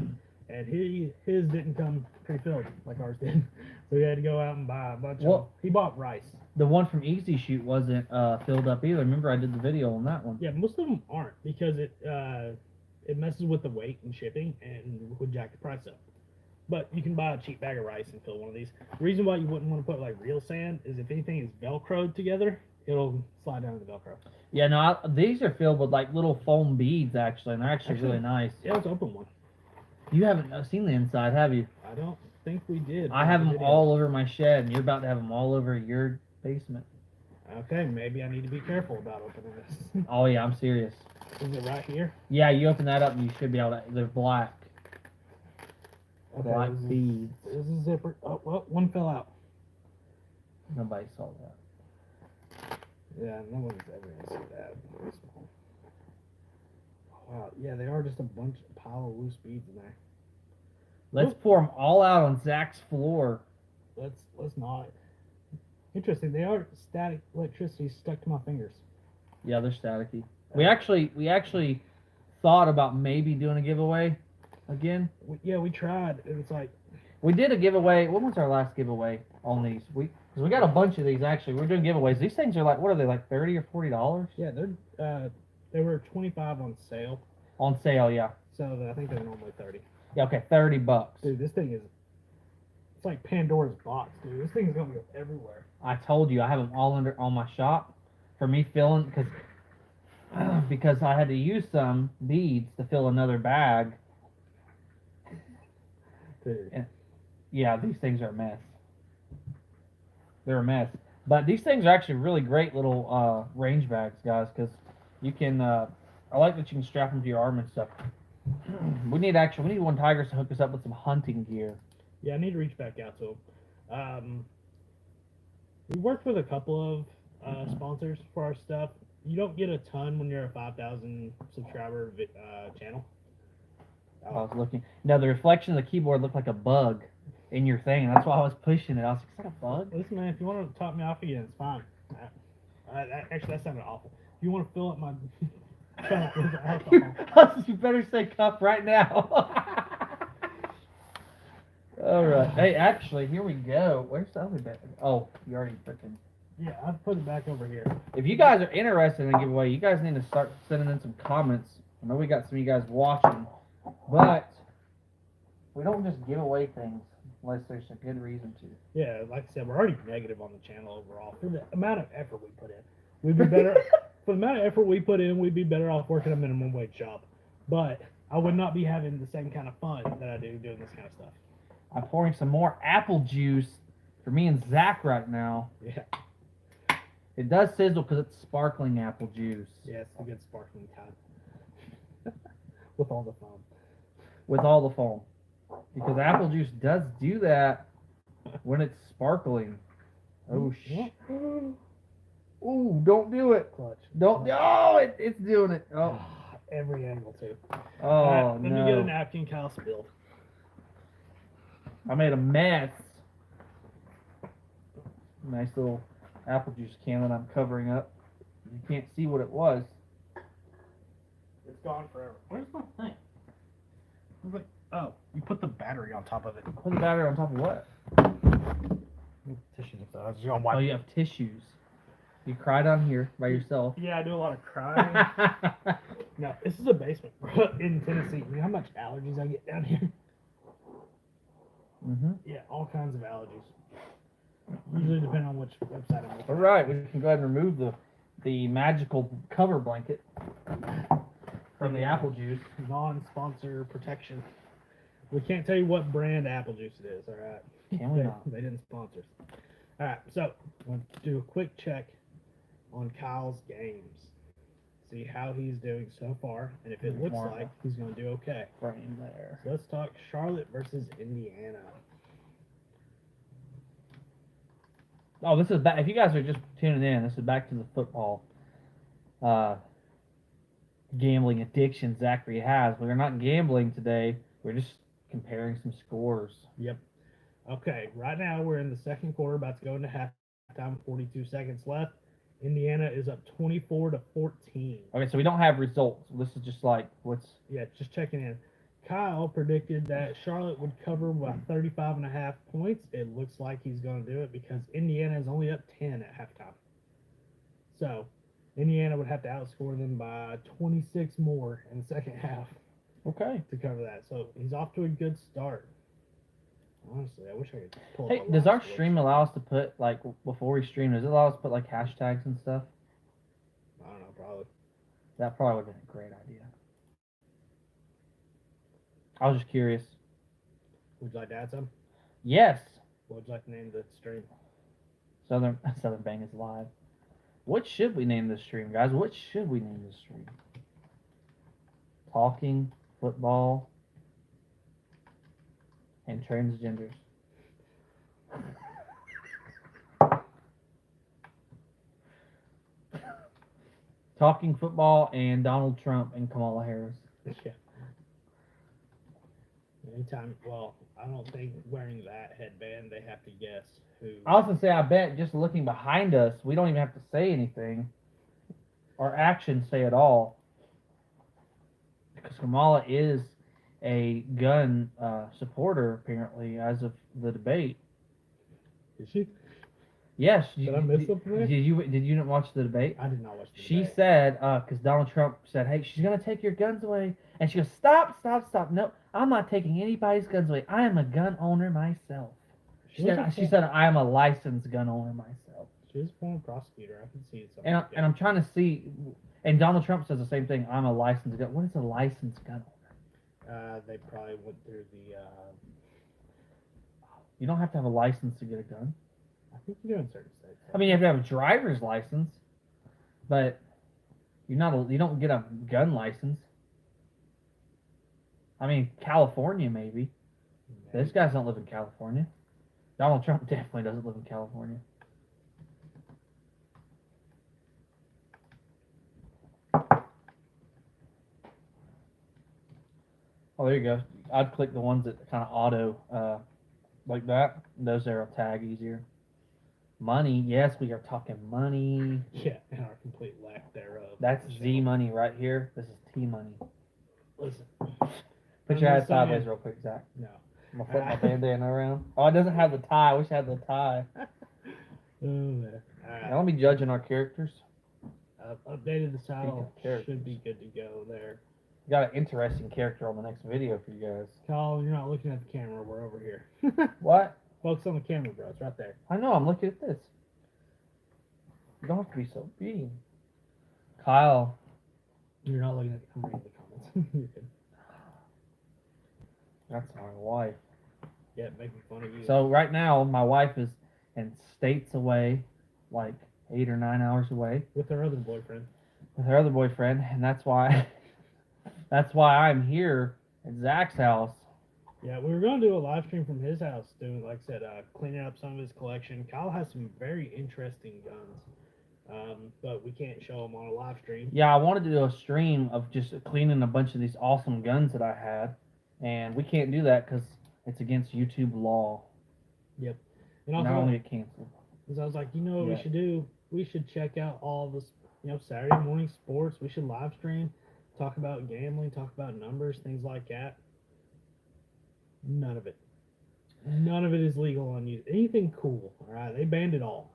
And his didn't come pre-filled like ours did, so he had to go out and buy a bunch of. He bought rice. The one from Easy Shoot wasn't filled up either. Remember, I did the video on that one. Yeah, most of them aren't because it messes with the weight and shipping and would jack the price up. But you can buy a cheap bag of rice and fill one of these. The reason why you wouldn't want to put like real sand is if anything is Velcroed together, it'll slide down the Velcro. Yeah, no, these are filled with like little foam beads actually, and they're actually really nice. Yeah, let's open one. You haven't seen the inside, have you? I don't think we did. I have them all over my shed, and you're about to have them all over your basement. Okay, maybe I need to be careful about opening this. Oh yeah, I'm serious. Is it right here? Yeah, you open that up and you should be able to. They're black. Okay, Black this is- beads. This is a zipper. Oh, well, one fell out. Nobody saw that. Yeah, no one's ever gonna see that. Wow, yeah, they are just a pile of loose beads in there. Let's pour them all out on Zach's floor. Let's not. Interesting. They are static electricity stuck to my fingers. Yeah, they're staticky. We actually thought about maybe doing a giveaway again. We tried. It was like We did a giveaway. When was our last giveaway on these? Cause we got a bunch of these actually. We're doing giveaways. These things are like, what are they, like $30 or $40? yeah, they were 25 on sale, On sale, yeah. so I think they're normally 30. Yeah, okay, $30. Dude, this thing it's like Pandora's box, dude. This thing's gonna go everywhere. I told you I have them all on my shop for me filling because I had to use some beads to fill another bag. Dude. Yeah, these things are a mess. They're a mess. But these things are actually really great little range bags, guys, because you can. I like that you can strap them to your arm and stuff. We need one Tigers to hook us up with some hunting gear. Yeah, I need to reach back out to them. We worked with a couple of sponsors for our stuff. You don't get a ton when you're a 5,000 subscriber channel. I was looking. No, the reflection of the keyboard looked like a bug in your thing, and that's why I was pushing it. I was like, is that a bug? Listen, man, if you want to top me off again, it's fine. Actually, that sounded awful. If you want to fill up my cup with alcohol. You better say cup right now. All right. Hey, actually, here we go. Where's the other bag? Oh, you already freaking. Yeah, I've put it back over here. If you guys are interested in a giveaway, you guys need to start sending in some comments. I know we got some of you guys watching, but we don't just give away things unless there's a good reason to. Yeah, like I said, we're already negative on the channel overall for the amount of effort we put in. We'd be better for the amount of effort we put in. We'd be better off working a minimum wage job. But I would not be having the same kind of fun that I do doing this kind of stuff. I'm pouring some more apple juice for me and Zach right now. Yeah. It does sizzle because it's sparkling apple juice. Yeah, it's a good sparkling kind. With all the foam. With all the foam. Because apple juice does do that when it's sparkling. Oh, shit. Ooh, don't do it. Clutch. Don't. Oh, it's doing it. Oh. Every angle, too. Oh, All right, no. let me get a napkin. Kyle spilled. I made a mess. Nice little apple juice can that I'm covering up. You can't see what it was. It's gone forever. Where's my thing? I was like, oh, you put the battery on top of it. Put the battery on top of what? Tissues and stuff. I was just gonna Oh, wipe. you have tissues. You cried on here by yourself. Yeah, I do a lot of crying. No, this is a basement, bro, in Tennessee. You know how much allergies I get down here? Mm-hmm. Yeah, all kinds of allergies. Usually depending on which website I'm looking All right, we can go ahead and remove the magical cover blanket from the apple juice. at. Non-sponsor protection. We can't tell you what brand apple juice it is, all right? Can we not? They didn't sponsor us. All right, so I'm going to do a quick check on Kyle's games. See how he's doing so far, and if it looks Marvel. like he's going to do okay. Frame there. So let's talk Charlotte versus Indiana. Oh, this is back. If you guys are just tuning in, this is back to the football gambling addiction Zachary has. We're not gambling today. We're just comparing some scores. Yep. Okay, right now we're in the second quarter, about to go into halftime, 42 seconds left. Indiana is up 24-14. Okay, so we don't have results. This is just like what's. Yeah, just checking in. Kyle predicted that Charlotte would cover by 35.5 points. It looks like he's going to do it because Indiana is only up 10 at halftime. So, Indiana would have to outscore them by 26 more in the second half Okay. to cover that. So, he's off to a good start. Honestly, I wish I could pull Hey, up does my our last stream allow us to put, like, before we stream, does it allow us to put, like, hashtags and stuff? I don't know, probably. That probably would have been a great idea. I was just curious. Would you like to add some? Yes. What would you like to name the stream? Southern Bang is live. What should we name this stream, guys? What should we name this stream? Talking football and transgenders. Talking football and Donald Trump and Kamala Harris. Yeah. Anytime, well, I don't think wearing that headband, they have to guess who. I also say, I bet just looking behind us, we don't even have to say anything. Our actions say it all. Because Kamala is a gun supporter, apparently, as of the debate. Is she? Yes. Did I miss something there? Did you not watch the debate? I did not watch the She debate. said, because Donald Trump said, hey, she's going to take your guns away. And she goes, stop. No, I'm not taking anybody's guns away. I am a gun owner myself. She said, I am a licensed gun owner myself. She was a former prosecutor. I can see it. And I'm trying to see, and Donald Trump says the same thing. I'm a licensed gun. What is a licensed gun owner? They probably went through the. You don't have to have a license to get a gun. I think you do in certain states. I mean, you have to have a driver's license, but you don't get a gun license. I mean, California maybe. Those guys don't live in California. Donald Trump definitely doesn't live in California. Oh, there you go. I'd click the ones that kind of auto, like that. Those there will tag easier. Money, yes, we are talking money. Yeah, and our complete lack thereof. That's Z money right here. This is T money. Listen. Put your head sideways real quick, Zach. No. I'm gonna flip my bandana around. Oh, it doesn't have the tie. I wish it had the tie. Don't be judging our characters. I've updated the title. Characters. Should be good to go there. Got an interesting character on the next video for you guys. Kyle, you're not looking at the camera. We're over here. What? Focus on the camera, bro. It's right there. I know. I'm looking at this. You don't have to be so mean. Kyle. You're not looking at the camera. I'm reading the comments. That's my wife. Yeah, making fun of you. So right now, my wife is in states away, like 8 or 9 hours away, with her other boyfriend. with her other boyfriend, and that's why I'm here at Zach's house. Yeah, we were going to do a live stream from his house, doing, like I said, cleaning up some of his collection. Kyle has some very interesting guns, but we can't show them on a live stream. Yeah, I wanted to do a stream of just cleaning a bunch of these awesome guns that I had, and we can't do that because it's against YouTube law. Yep. And also, not only get canceled. Because I was like, you know what we should do? We should check out all this, Saturday morning sports. We should live stream, talk about gambling, talk about numbers, things like that. None of it. None of it is legal on YouTube. Anything cool, all right? They banned it all.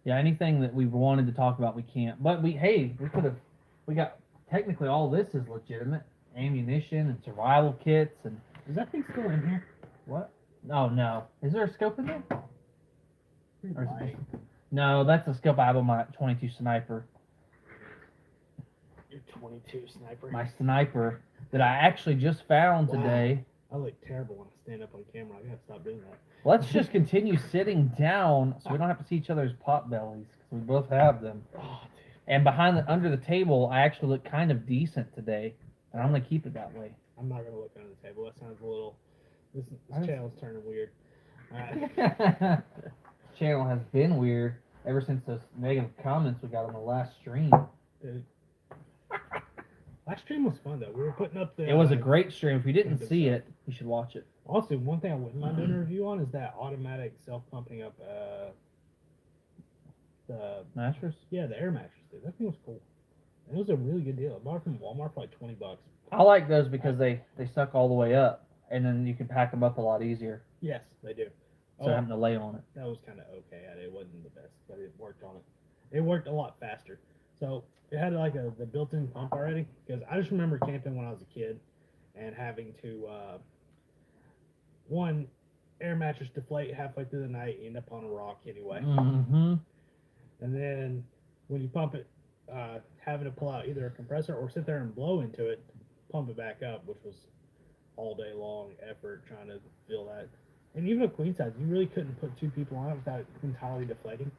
Yeah, anything that we wanted to talk about, we can't. But we got, technically all this is legitimate. Ammunition and survival kits and... Is that thing still in here? What? Oh, no. Is there a scope in there? Or is it Right. No, that's the scope I have on my 22 sniper. Your 22 sniper. My sniper that I actually just found today. I look terrible when I stand up on camera. I gotta stop doing that. Let's just continue sitting down so we don't have to see each other's pot bellies because we both have them. Oh, dude. And under the table, I actually look kind of decent today, and I'm gonna keep it that way. I'm not gonna look under the table. That sounds a little. This channel's turning weird. All right. Channel has been weird ever since those negative comments we got on the last stream. Dude. Last stream was fun though. We were putting up the. It was a great stream. If you didn't see it, you should watch it. Also, one thing I wouldn't mind doing a review on is that automatic self-pumping up the mattress. Yeah, the air mattress. Dude, that thing was cool. And it was a really good deal. I bought it from Walmart for like $20. I like those because they suck all the way up, and then you can pack them up a lot easier. Yes, they do. So having to lay on it. That was kind of okay at it. It wasn't the best, but it worked on it. It worked a lot faster. So it had like the built-in pump already. Because I just remember camping when I was a kid and having to one air mattress deflate halfway through the night, end up on a rock anyway. Mm-hmm. And then when you pump it, having to pull out either a compressor or sit there and blow into it, pump it back up, which was all day long effort trying to fill that. And even a queen size, you really couldn't put two people on it without it entirely deflating.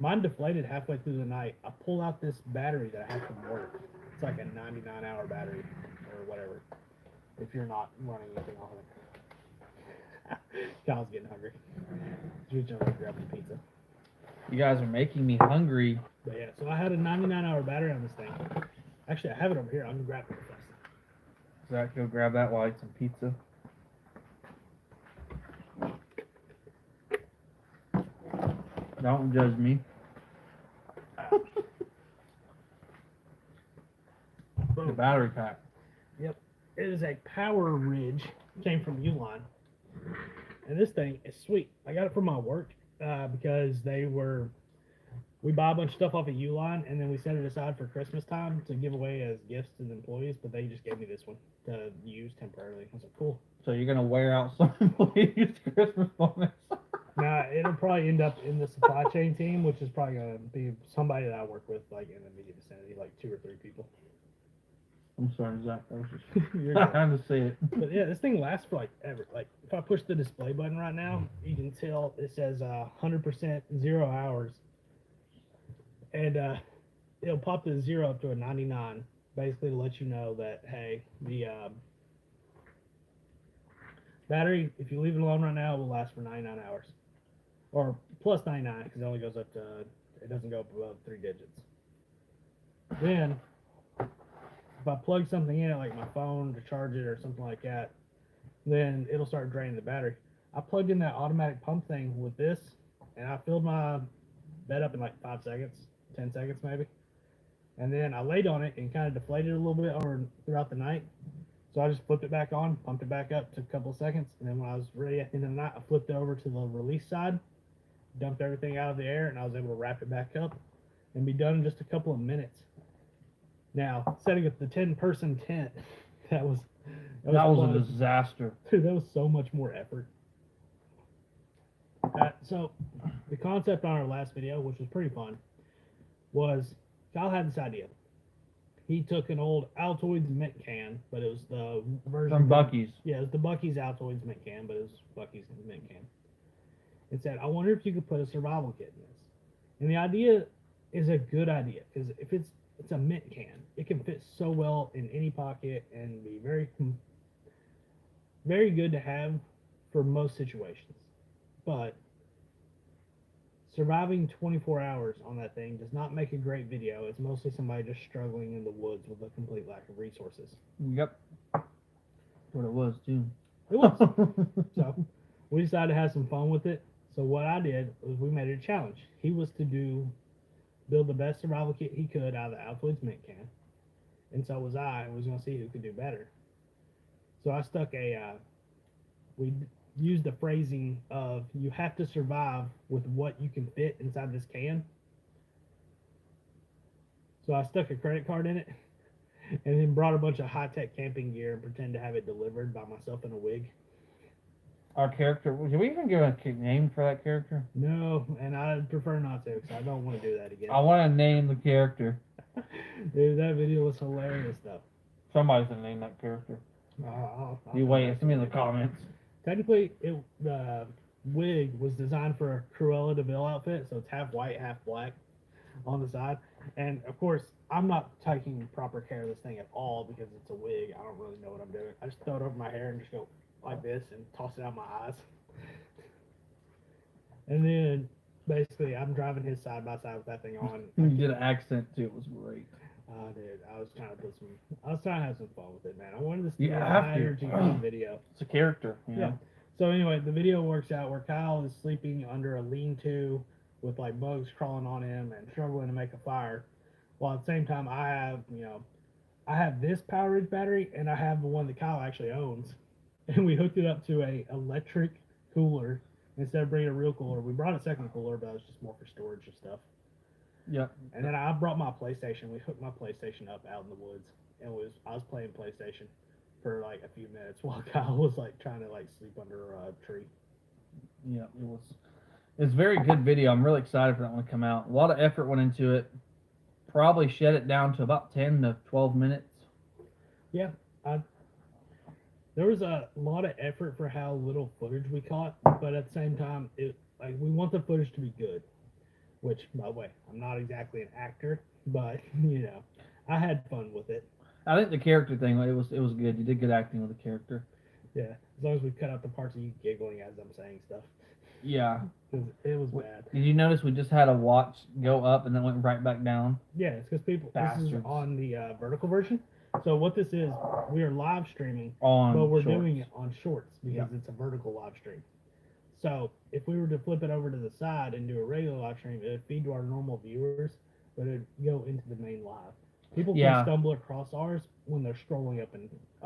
Mine deflated halfway through the night. I pull out this battery that I have from work. It's like a 99-hour battery or whatever. If you're not running anything on it. Kyle's getting hungry. He's reaching over to grab the pizza. You guys are making me hungry. But yeah, so I had a 99-hour battery on this thing. Actually, I have it over here. I'm gonna grab it real fast. Zach, go grab that while I eat some pizza. Don't judge me. The battery pack. It is a Power Ridge. Came from Uline. And this thing is sweet. I got it from my work because we buy a bunch of stuff off of Uline and then we set it aside for Christmas time to give away as gifts to the employees, but they just gave me this one to use temporarily. I was like, cool. So you're gonna wear out some employees' Christmas bonus. Now it'll probably end up in the supply chain team, which is probably gonna be somebody that I work with, like in the immediate vicinity, like 2 or 3 people. I'm sorry, Zach. I was You're just good. trying to say it. But yeah, this thing lasts for like ever. Like if I push the display button right now, you can tell it says 100% 0 hours, and it'll pop the 0 up to a 99, basically to let you know that hey, the battery, if you leave it alone right now, it will last for 99 hours, or plus 99 because it only goes up to, it doesn't go up above 3 digits. Then if I plug something in, like my phone to charge it or something like that, then it'll start draining the battery. I plugged in that automatic pump thing with this, and I filled my bed up in like 5 seconds, 10 seconds maybe. And then I laid on it and kind of deflated a little bit throughout the night. So I just flipped it back on, pumped it back up, took a couple of seconds, and then when I was ready at the end of the night, I flipped it over to the release side, dumped everything out of the air, and I was able to wrap it back up and be done in just a couple of minutes. Now, setting up the 10-person tent, that was a disaster. Dude, that was so much more effort. So, the concept on our last video, which was pretty fun, was Kyle had this idea. He took an old Altoids mint can, but it was the version From Bucky's. Yeah, it was the Bucky's Altoids mint can, but it was Bucky's mint can. It said, I wonder if you could put a survival kit in this. And the idea is a good idea, because if it's a mint can, it can fit so well in any pocket and be very, very good to have for most situations. But surviving 24 hours on that thing does not make a great video. It's mostly somebody just struggling in the woods with a complete lack of resources. Yep. That's what it was, too. It was. So we decided to have some fun with it. So what I did was we made it a challenge. He was to build the best survival kit he could out of the Altoids mint can. And so was I, and was going to see who could do better. So I stuck we used the phrasing of, you have to survive with what you can fit inside this can. So I stuck a credit card in it, and then brought a bunch of high-tech camping gear and pretend to have it delivered by myself in a wig. Our character, did we even give a name for that character? No, and I prefer not to, because I don't want to do that again. I want to name the character. Dude, that video was hilarious, though. Somebody's going to name that character. I'll You wait, send me in the comments. Technically, the wig was designed for a Cruella de Vil outfit, so it's half white, half black on the side. And, of course, I'm not taking proper care of this thing at all because it's a wig. I don't really know what I'm doing. I just throw it over my hair and just go like this and toss it out my eyes. And then basically I'm driving his side by side with that thing on. You did an accent too, it was great. Dude, I was trying to have some fun with it, man. I wanted this to be a have high to. energy fun video. It's a character, you know? Yeah. So anyway, the video works out where Kyle is sleeping under a lean-to with like bugs crawling on him and struggling to make a fire, while at the same time I have this Power Ridge battery and I have the one that Kyle actually owns. And we hooked it up to a electric cooler instead of bringing a real cooler. We brought a second cooler, but it was just more for storage and stuff. Yep. And then I brought my PlayStation. We hooked my PlayStation up out in the woods, and I was playing PlayStation for like a few minutes while Kyle was like trying to like sleep under a tree. Yeah, it's a very good video. I'm really excited for that one to come out. A lot of effort went into it. Probably shed it down to about 10 to 12 minutes. Yeah, there was a lot of effort for how little footage we caught, but at the same time, we want the footage to be good. which, by the way, I'm not exactly an actor, but I had fun with it. I think the character thing, it was good. You did good acting with the character. Yeah, as long as we cut out the parts of you giggling as I'm saying stuff. Yeah. It was bad. Did you notice we just had a watch go up and then went right back down? Yeah, it's because people. This is Bastards. on the vertical version. So what this is, we are live streaming, On but we're shorts. doing it on shorts because Yeah. it's a vertical live stream. So if we were to flip it over to the side and do a regular live stream, it would feed to our normal viewers, but it would go into the main live. People Yeah. can stumble across ours when they're scrolling up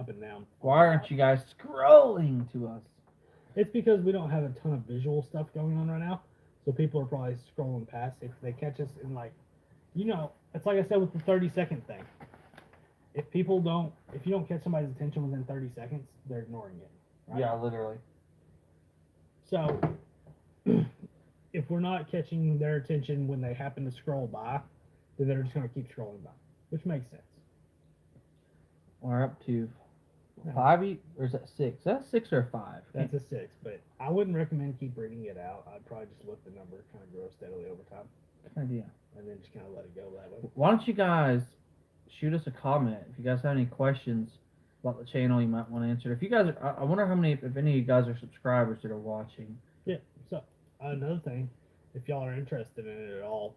and down. Why aren't you guys scrolling to us? It's because we don't have a ton of visual stuff going on right now, so people are probably scrolling past. If they catch us in it's like I said with the 30-second thing. If you don't catch somebody's attention within 30 seconds, they're ignoring it. Right? Yeah, literally. So if we're not catching their attention when they happen to scroll by, then they're just going to keep scrolling by, which makes sense. We're up to No. 5, or is that 6? Is that 6 or 5? That's a 6, but I wouldn't recommend keep reading it out. I'd probably just let the number kind of grow steadily over time, Good idea. and then just kind of let it go that way. Why don't you guys shoot us a comment if you guys have any questions about the channel you might want to answer. If you guys, I wonder how many, if any of you guys are subscribers that are watching. Yeah. So another thing, if y'all are interested in it at all,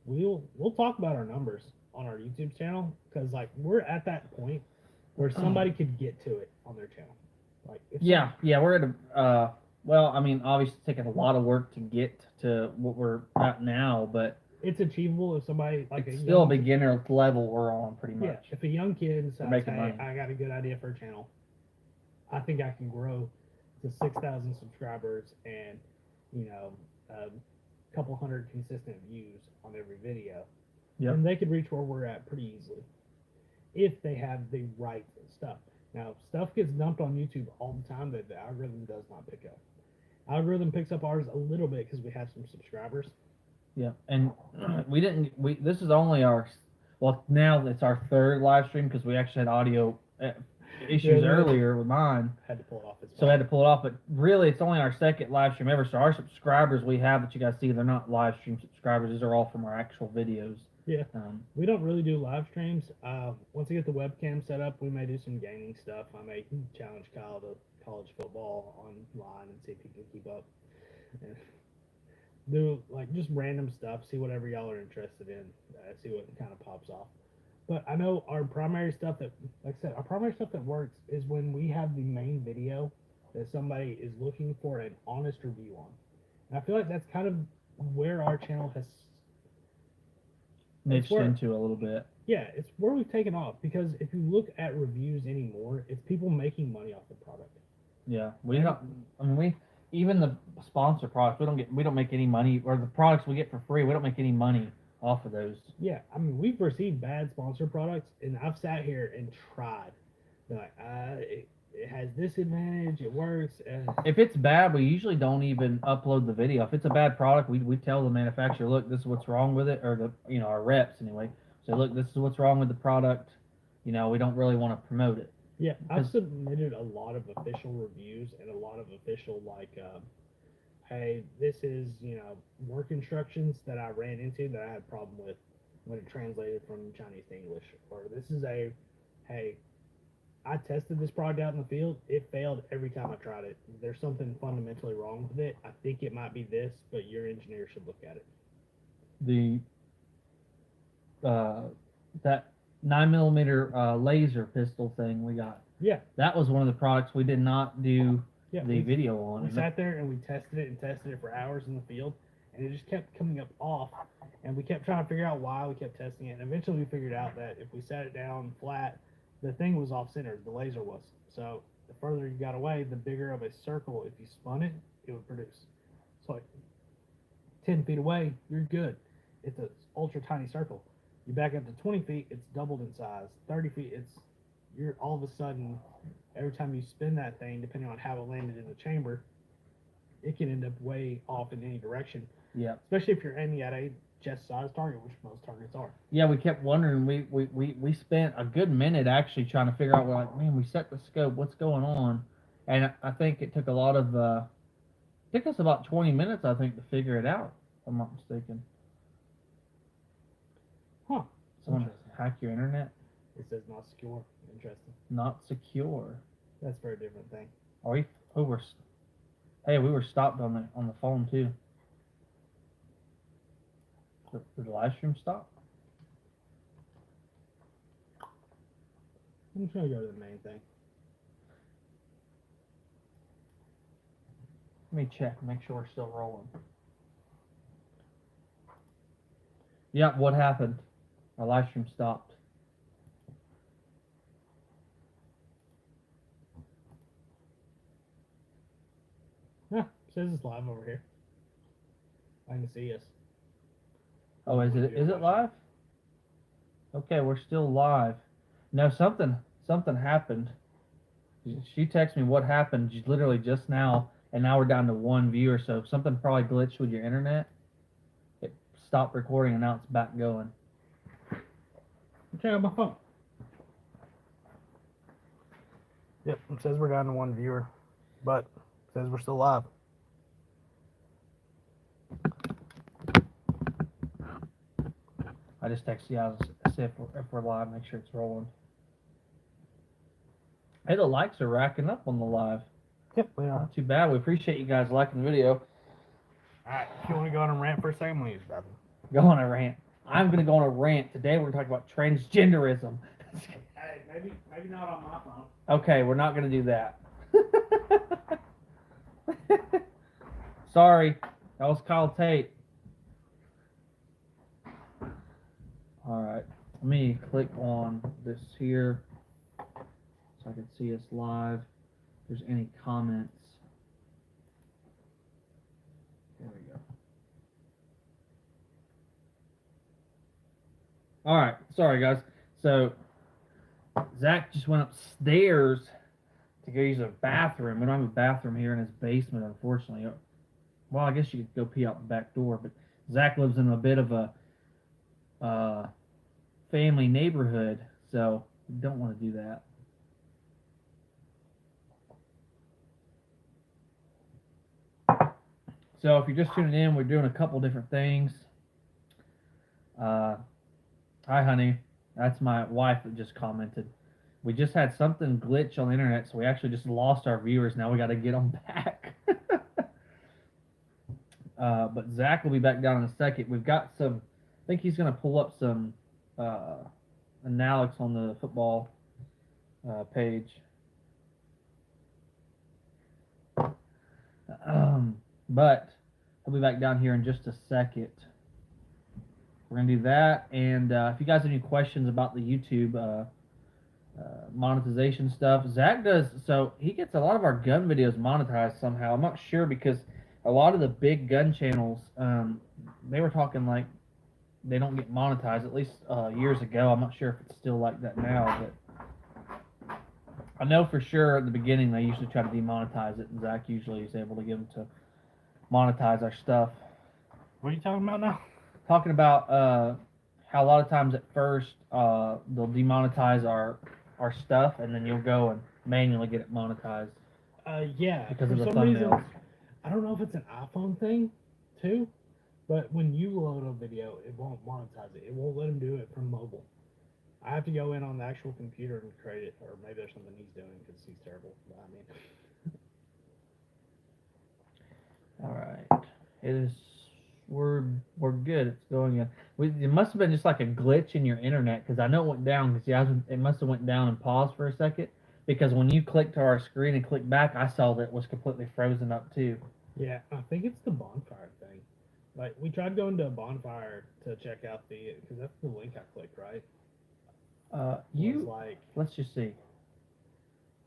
we'll talk about our numbers on our YouTube channel because we're at that point where somebody could get to it on their channel. Yeah, we're at a. Well, I mean, obviously, it's taken a lot of work to get to what we're at now, but it's achievable if somebody it's still a beginner level we're on pretty much. Yeah, if a young kid decides, making hey, money. I got a good idea for a channel, I think I can grow to 6,000 subscribers and a couple hundred consistent views on every video. Yep. And they could reach where we're at pretty easily if they have the right stuff. Now, stuff gets dumped on YouTube all the time that the algorithm does not pick up. Algorithm picks up ours a little bit because we have some subscribers. Yeah, and this is only now it's our third live stream because we actually had audio issues earlier with mine. Had to pull it off. So I had to pull it off, but really it's only our second live stream ever. So our subscribers we have that you guys see, they're not live stream subscribers. These are all from our actual videos. Yeah. We don't really do live streams. Once I get the webcam set up, we may do some gaming stuff. I may challenge Kyle to college football online and see if he can keep up. And do just random stuff, see whatever y'all are interested in, see what kind of pops off. But I know our primary stuff that, like I said, our primary stuff that works is when we have the main video that somebody is looking for an honest review on. And I feel like that's kind of where our channel has niched into a little bit. Yeah, it's where we've taken off because if you look at reviews anymore, it's people making money off the product. Yeah, even the sponsor products, we don't make any money, or the products we get for free, we don't make any money off of those. Yeah, we've received bad sponsor products, and I've sat here and tried. It has this advantage, it works. If it's bad, we usually don't even upload the video. If it's a bad product, we tell the manufacturer, look, this is what's wrong with it, or our reps anyway. So look, this is what's wrong with the product. We don't really want to promote it. Yeah, I've submitted a lot of official reviews and a lot of official hey, this is work instructions that I ran into that I had a problem with when it translated from Chinese to English, or this is hey, I tested this product out in the field, it failed every time I tried it. There's something fundamentally wrong with it. I think it might be this, but your engineer should look at it. That 9mm laser pistol thing we got. Yeah, that was one of the products we did not do the video on. We sat there and we tested it for hours in the field, and it just kept coming up off, and we kept trying to figure out why. We kept testing it, and eventually we figured out that if we sat it down flat, the thing was off-centered, the laser was. So the further you got away, the bigger of a circle, if you spun it, it would produce. So 10 feet away, you're good. It's an ultra tiny circle. You back up to 20 feet, it's doubled in size. 30 feet, you're all of a sudden, every time you spin that thing, depending on how it landed in the chamber, it can end up way off in any direction. Yeah. Especially if you're aiming at a chest size target, which most targets are. Yeah, we kept wondering. We spent a good minute actually trying to figure out. We're like, man, we set the scope. What's going on? And I think it took a lot of. Took us about 20 minutes, I think, to figure it out. I'm not mistaken. Huh. Someone Interesting. hack your internet? It says not secure. Interesting. Not secure. That's a very different thing. Are we? Oh, hey, we were stopped on the phone too. Did the live stream stop? I'm just gonna go to the main thing. Let me check. Make sure we're still rolling. Yep. What happened? Our live stream stopped. Yeah, it says it's live over here. I can see us. Oh, is it live? Okay, we're still live. No, something happened. She texted me what happened literally just now, and now we're down to one viewer. So something probably glitched with your internet. It stopped recording, and now it's back going. Check out my phone. Yep, it says we're down to one viewer, but it says we're still live. I just texted you out to see if we're live, make sure it's rolling. Hey, the likes are racking up on the live. Yep, we are. Not too bad. We appreciate you guys liking the video. Alright, if you want to go on a rant for a second, please, Bobby. Go on a rant. I'm going to go on a rant. Today we're going to talk about transgenderism. Hey, maybe not on my phone. Okay, we're not going to do that. Sorry, that was Kyle Tate. Alright, let me click on this here so I can see us live. If there's any comments. There we go. Alright, sorry guys. So, Zach just went upstairs to go use a bathroom. We don't have a bathroom here in his basement, unfortunately. Well, I guess you could go pee out the back door, but Zach lives in a bit of a family neighborhood, so we don't want to do that. So if you're just tuning in, we're doing a couple different things. Hi, honey. That's my wife that just commented. We just had something glitch on the internet, so we actually just lost our viewers. Now we got to get them back. But Zach will be back down in a second. We've got some. I think he's going to pull up some analytics on the football page. But he'll be back down here in just a second. We're going to do that. And if you guys have any questions about the YouTube monetization stuff, Zach does. So he gets a lot of our gun videos monetized somehow. I'm not sure because a lot of the big gun channels, they were talking like they don't get monetized, at least years ago. I'm not sure if it's still like that now, but I know for sure at the beginning they usually try to demonetize it, and Zach usually is able to get them to monetize our stuff. What are you talking about now? Talking about how a lot of times at first they'll demonetize our stuff, and then you'll go and manually get it monetized. Yeah. Because of the some thumbnails. reason, I don't know if it's an iPhone thing, too, but when you load a video, it won't monetize it. It won't let him do it from mobile. I have to go in on the actual computer and create it, or maybe there's something he's doing because he's terrible. But I mean, All right, it is. We're good. It's going in. It must have been just like a glitch in your internet because I know it went down because it must have went down and paused for a second because when you clicked to our screen and clicked back, I saw that it was completely frozen up too. yeah, I think it's the bonfire thing. Like, we tried going to a bonfire to check out because that's the link I clicked, right? Let's just see.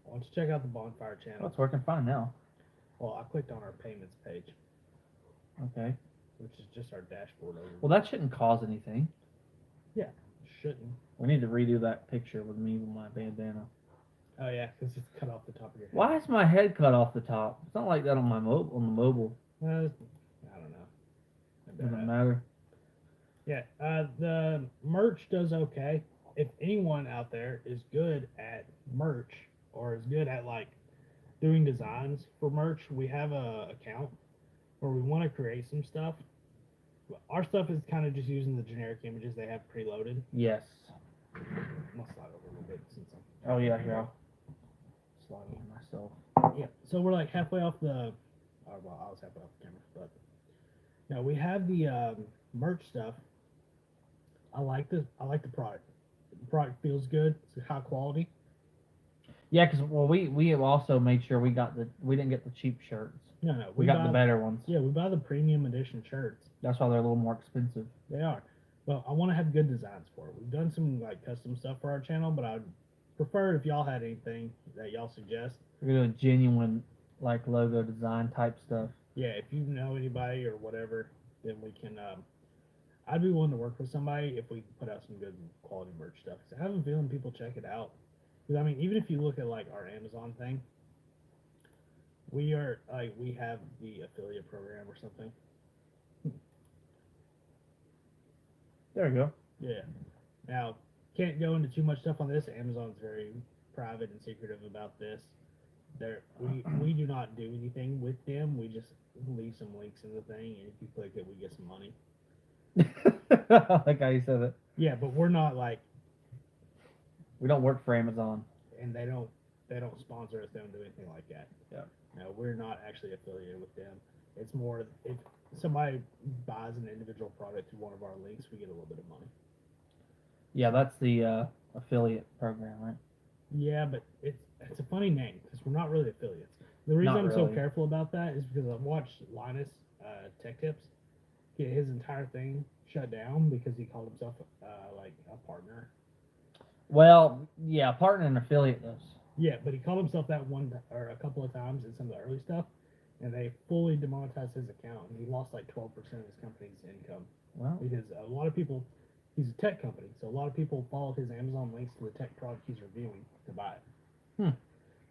Why don't you check out the bonfire channel? Oh, it's working fine now. Well, I clicked on our payments page, Okay. which is just our dashboard over. Well, that shouldn't cause anything. Shouldn't. We need to redo that picture with me with my bandana. Oh yeah, because it's cut off the top of your head. Why is my head cut off the top? It's not like that on my on the mobile. I don't know. Doesn't matter. Yeah, the merch does okay. If anyone out there is good at merch or is good at like doing designs for merch, we have a account where we want to create some stuff. Our stuff is kind of just using the generic images they have preloaded. Yes. I'm gonna slide over a little bit since I'm. Oh yeah, here. I'll slide on myself. Yeah. So we're like halfway off the. Well, I was halfway off the camera, but now we have the merch stuff. I like the product. The product feels good. It's high quality. Yeah, because we have also made sure we didn't get the cheap shirts. No, We got buy the better ones. Yeah, we buy the premium edition shirts. That's why they're a little more expensive. They are. Well, I want to have good designs for it. We've done some like custom stuff for our channel, but I'd prefer if y'all had anything that y'all suggest. We're doing genuine like logo design type stuff. Yeah, if you know anybody or whatever, then we can. I'd be willing to work with somebody if we put out some good quality merch stuff. 'Cause I have a feeling people check it out. Because I mean, even if you look at like our Amazon thing, we have the affiliate program or something. There we go. Yeah. Now, can't go into too much stuff on this. Amazon's very private and secretive about this. We do not do anything with them. We just leave some links in the thing, and if you click it, we get some money. I like how you said it. Yeah, but we're not like, We don't work for Amazon. and they don't sponsor us. They don't do anything like that. Yeah. No, we're not actually affiliated with them. It's more if somebody buys an individual product through one of our links, we get a little bit of money. Yeah, that's the affiliate program, right? Yeah, but it's a funny name because we're not really affiliates. The reason Not I'm so really. careful about that is because I've watched Linus Tech Tips get his entire thing shut down because he called himself like a partner. Well, yeah, partner and affiliate does. Yeah, but he called himself that or a couple of times in some of the early stuff, and they fully demonetized his account, and he lost like 12% of his company's income Well, because a lot of people. He's a tech company, so a lot of people follow his Amazon links to the tech product he's reviewing to buy it. Hmm.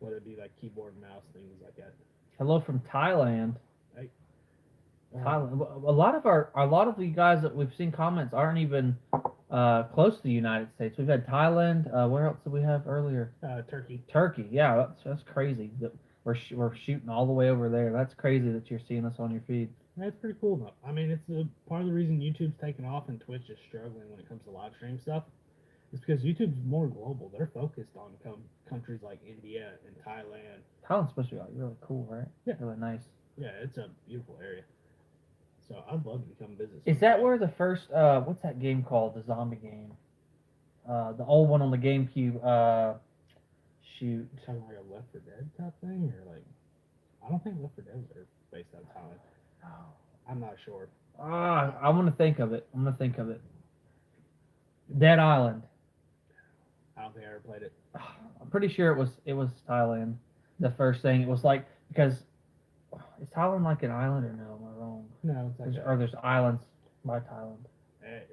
Whether it be like keyboard, mouse, things like that. hello from Thailand. Hey. Thailand. A lot of the guys that we've seen comments aren't even close to the United States. We've had Thailand. Where else did we have earlier? Turkey. Turkey. Yeah, that's crazy. That we're shooting all the way over there. That's crazy that you're seeing us on your feed. That's pretty cool though. I mean, it's part of the reason YouTube's taken off and Twitch is struggling when it comes to live stream stuff. It's because YouTube's more global. They're focused on countries like India and Thailand. Thailand's supposed to be like really cool, right? Yeah. Really nice. Yeah, it's a beautiful area. So I'd love to become business. Is that where the first what's that game called? The zombie game. The old one on the GameCube. Shoot. You're talking like a Left 4 Dead type thing, or like I don't think Left 4 Dead are based out of Thailand. I'm not sure. I'm gonna think of it. Dead Island. I don't think I ever played it. I'm pretty sure it was Thailand. The first thing it was like because is Thailand like an island or no? Am I wrong? No, it's like Or there's islands by Thailand.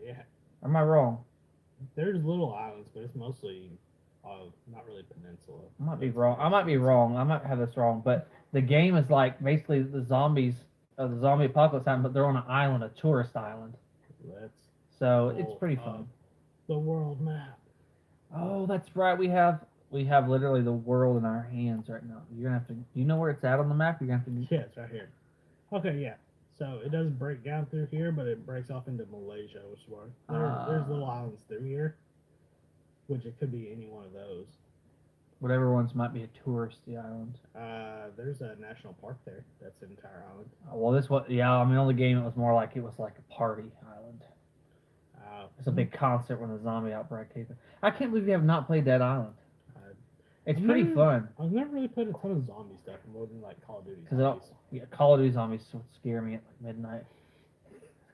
yeah. Or am I wrong? There's little islands, but it's mostly not really peninsula. I might be wrong. I might have this wrong. But the game is like basically the zombie apocalypse happened, but they're on an island, a tourist island. So it's pretty fun. The world map. Oh, that's right. We have literally the world in our hands right now. You're gonna have to. Do you know where it's at on the map? You're gonna have to. Yeah, it's right here. Okay, yeah. So it doesn't break down through here, but it breaks off into Malaysia, which is where there's little islands through here, which it could be any one of those. Whatever ones might be a touristy island. There's a national park there. That's an entire island. Well, this one, yeah. I mean, on the game, it was more like a party island. It's a big concert when the zombie outbreak came. I can't believe you have not played that island. It's pretty fun. I've never really played a ton of zombie stuff more than like Call of Duty. Because Call of Duty zombies would scare me at like midnight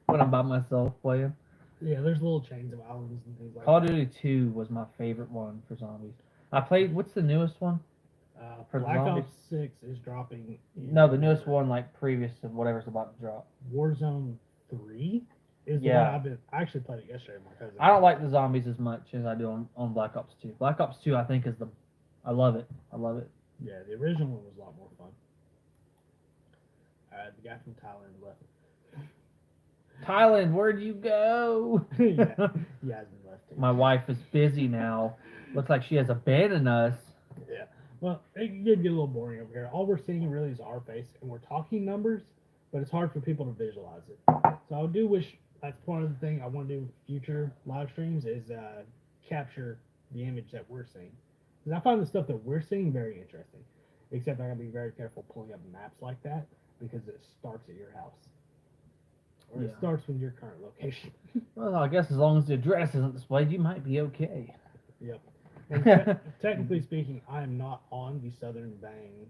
when I'm by myself playing. Yeah, there's little chains of islands and things like Call of Duty 2 was my favorite one for zombies. I played. What's the newest one? For Black zombies? Ops 6 is dropping. No, the newest one, like previous to whatever's about to drop. Warzone 3 is Yeah. the one I actually played it yesterday with my cousin. I don't like the zombies as much as I do on Black Ops 2. Black Ops 2, I think, is I love it. Yeah, the original one was a lot more fun. The guy from Thailand left. Thailand, where'd you go? Yeah, Yasmin left. My wife is busy now. Looks like she has abandoned us. Yeah. Well, it did get a little boring over here. All we're seeing really is our face, and we're talking numbers, but it's hard for people to visualize it. So I do wish that's part of the thing I want to do with future live streams is capture the image that we're seeing. Because I find the stuff that we're seeing very interesting. Except I gotta be very careful pulling up maps like that because it starts at your house. Or it Yeah. starts with your current location. Well, I guess as long as the address isn't displayed, you might be okay. Yep. And technically speaking, I am not on the Southern Bang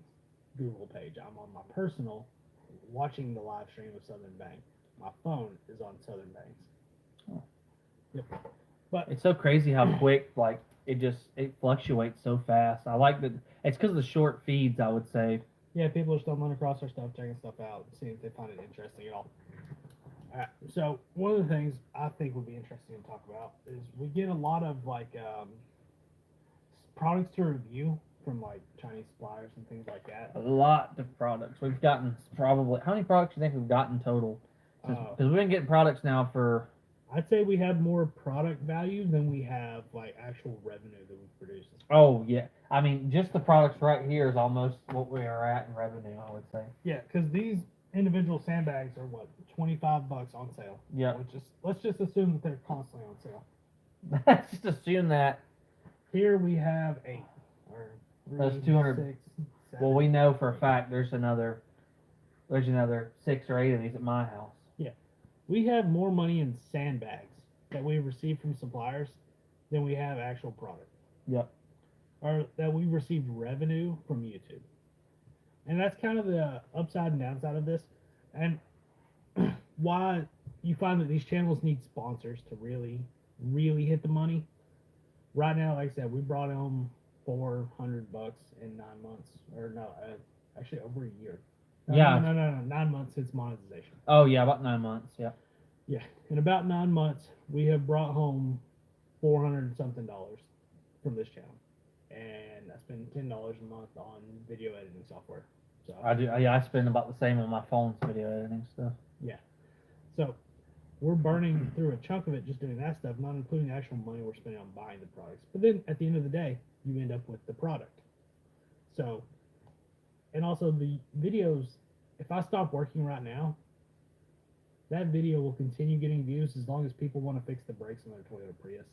Google page. I'm on my personal, watching the live stream of Southern Bang. My phone is on Southern Bangs. Oh. Yep. But It's so crazy how quick, like, it fluctuates so fast. I like that. It's because of the short feeds, I would say. yeah, people are stumbling across our stuff, checking stuff out, seeing if they find it interesting at all. So one of the things I think would be interesting to talk about is we get a lot of like products to review from like Chinese suppliers and things like that. A lot of products. We've gotten probably, how many products do you think we've gotten total? Because we've been getting products now for, I'd say we have more product value than we have like actual revenue that we've produced. oh yeah. I mean, just the products right here is almost what we are at in revenue, I would say. Yeah, because these individual sandbags are what, $25 on sale. Yeah. Let's just assume that they're constantly on sale. Let's just assume that. Here we have 8 or That's 3, 200. 6, 7. Well, we know for a fact there's another 6 or 8 of these at my house. We have more money in sandbags that we receive from suppliers than we have actual product. Yep. Or that we received revenue from YouTube. And that's kind of the upside and downside of this. And why you find that these channels need sponsors to really, really hit the money. Right now, like I said, we brought home $400 in 9 months. Or no, actually over a year. Yeah. No, 9 months since monetization. Oh yeah, about 9 months. Yep. Yeah, in about 9 months, we have brought home $400 and something from this channel, and I spend $10 a month on video editing software. So I do. Yeah, I spend about the same on my phone's video editing stuff. So we're burning through a chunk of it just doing that stuff, not including the actual money we're spending on buying the products. But then at the end of the day, you end up with the product. So, and also the videos. If I stop working right now, that video will continue getting views as long as people want to fix the brakes on their Toyota Prius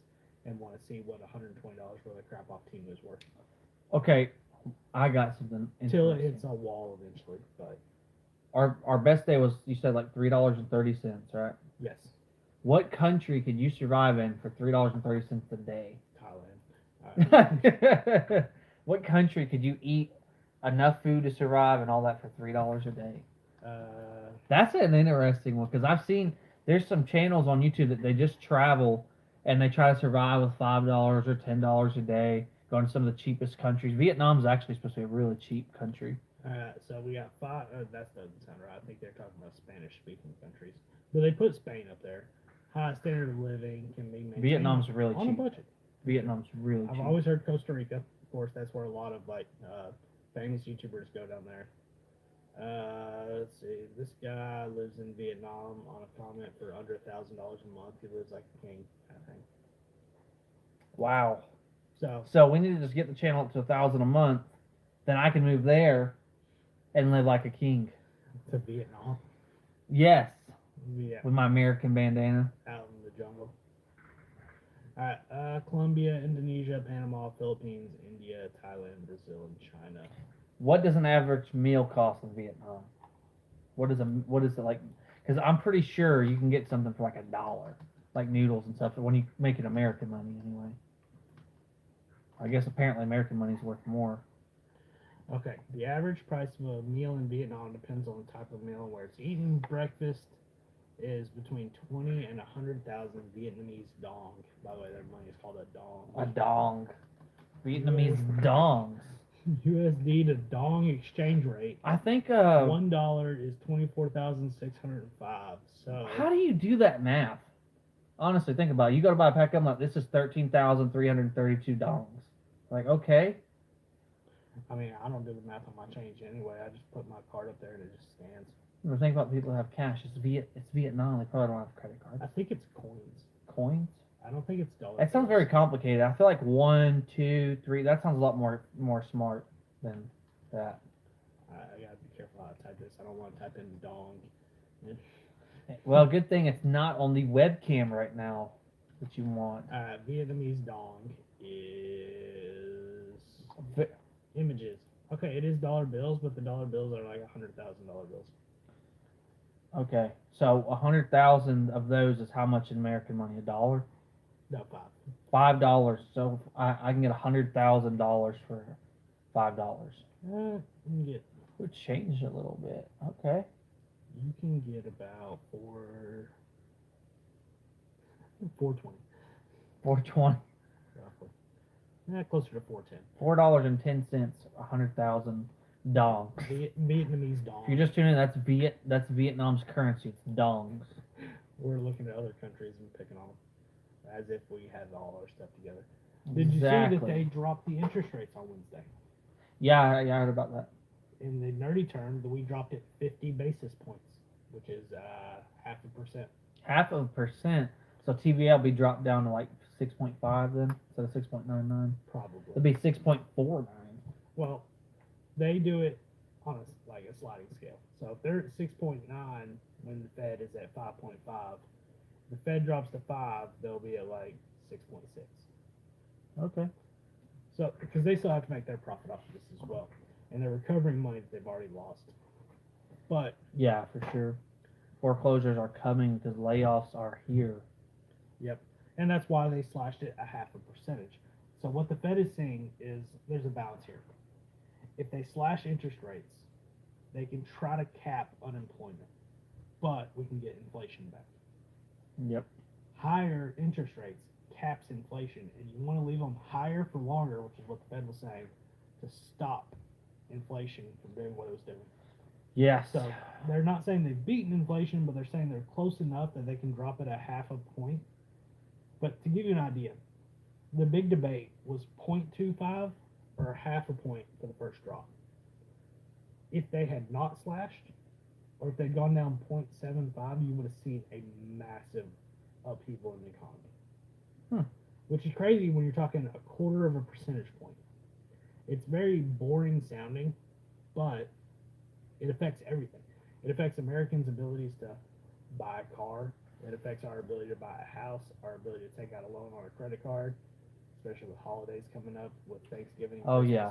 and want to see what $120 worth of crap off Timu is worth. Okay, I got something. Till it hits a wall eventually. But our best day was, you said, like $3.30, right? yes, What country could you survive in for $3.30 a day? Thailand. What country could you eat enough food to survive and all that for $3 a day? That's an interesting one, because I've seen there's some channels on YouTube that they just travel and they try to survive with $5 or $10 a day, going to some of the cheapest countries. Vietnam's actually supposed to be a really cheap country. So we got 5. That doesn't sound right. I think they're talking about Spanish-speaking countries, but they put Spain up there. High standard of living can be maintained. Vietnam's really on cheap. a budget. Vietnam's really cheap. I've always heard Costa Rica. Of course, that's where a lot of like famous YouTubers go down there. Let's see. This guy lives in Vietnam on a comment for under $1,000 a month. He lives like a king, I think. Wow. So So we need to just get the channel up to 1,000 a month. Then I can move there and live like a king. to Vietnam, Yes, yeah, with my American bandana. out in the jungle. All right, Colombia, Indonesia, Panama, Philippines, India, Thailand, Brazil, and China. What does an average meal cost in Vietnam? What is it like? Because I'm pretty sure you can get something for like $1, like noodles and stuff. When you make it American money, anyway. I guess apparently American money's worth more. Okay, the average price of a meal in Vietnam depends on the type of meal and where it's eaten. Breakfast is between 20 and 100,000 Vietnamese dong. By the way, their money is called a dong. A dong. Vietnamese dongs. USD to dong exchange rate. I think. $1 is 24,605. So How do you do that math? Honestly, think about it. You go to buy a pack of them, like, this is 13,332 dongs. Like, okay. I mean, I don't do the math on my change anyway. I just put my card up there and it just stands. But think about people who have cash. It's Vietnam. They probably don't have credit I cards. think it's coins. Coins. I don't think it's dollars. That sounds very complicated. I feel like 1, 2, 3. That sounds a lot more smart than that. I gotta be careful how I type this. I don't want to type in dong Well, good thing it's not on the webcam right now that you want. Vietnamese dong is Vi- images. Okay, it is dollar bills, but the dollar bills are like $100,000 bills. Okay, so 100,000 of those is how much in American money? $1? No, five. $5. So I can get $100,000 for $5. You can get Would change a little bit. Okay. about 420 420. roughly. Closer to 410. $4.10. 100,000 dong. Vietnamese dong. If you're just tuning in, that's Vietnam's currency. It's dongs. We're looking at other countries and picking on them as if we had all our stuff together. Did you see Exactly. that they dropped the interest rates on Wednesday? Yeah, I heard about that. In the nerdy term, we dropped it 50 basis points, which is 0.5%. 0.5%. So TVL be dropped down to like 6.5 then instead of 6.99. Probably. It'd be 6.49. Well, they do it on a sliding scale. So if they're at 6.9 when the Fed is at 5.5, the Fed drops to 5, they'll be at like 6.6. Okay. So because they still have to make their profit off of this as well, and they're recovering money that they've already lost. But Yeah, for sure. Foreclosures are coming because layoffs are here. yep, and that's why they slashed it 0.5%. So what the Fed is saying is there's a balance here. If they slash interest rates, they can try to cap unemployment, but we can get inflation back. Yep. Higher interest rates caps inflation, and you want to leave them higher for longer, which is what the Fed was saying, to stop inflation from doing what it was doing. Yes. So they're not saying they've beaten inflation, but they're saying they're close enough that they can drop it 0.5 point. But to give you an idea, the big debate was 0.25 or 0.5 point for the first drop. If they had not slashed, or if they'd gone down 0.75, you would have seen a massive upheaval in the economy. Which is crazy when you're talking 0.25 percentage point. It's very boring sounding, but it affects everything. It affects Americans' abilities to buy a car. It affects our ability to buy a house, our ability to take out a loan on a credit card, especially with holidays coming up, with Thanksgiving. Oh, Christmas. yeah.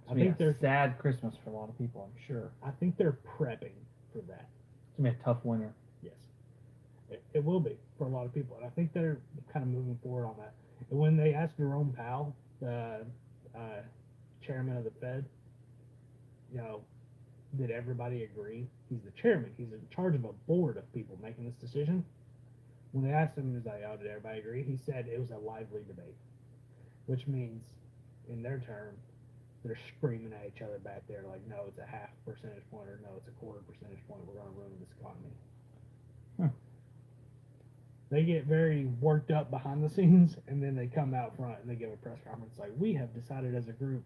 I think they're they're sad Christmas for a lot of people, I'm sure. I think they're prepping for that. It's gonna be a tough winter. Yes, it will be for a lot of people, and I think they're kind of moving forward on that. And when they asked Jerome Powell, the chairman of the Fed, did everybody agree? He's the chairman. He's in charge of a board of people making this decision. When they asked him, he was like, "Oh, did everybody agree?" He said it was a lively debate, which means, in their term, they're screaming at each other back there like, "No, it's a 0.5 percentage point," or "No, it's a 0.25 percentage point. We're going to ruin this economy." They get very worked up behind the scenes, and then they come out front and they give a press conference like, "We have decided as a group,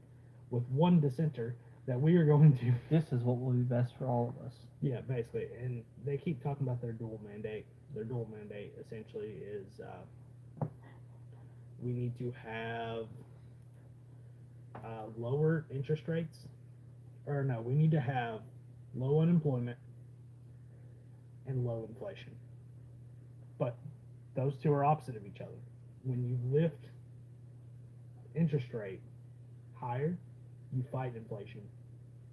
with one dissenter, that we are going to." This is what will be best for all of us. Yeah, basically, and they keep talking about their dual mandate. Their dual mandate essentially is we need to have lower interest rates, or no, we need to have low unemployment and low inflation. But those two are opposite of each other. When you lift interest rate higher, you fight inflation,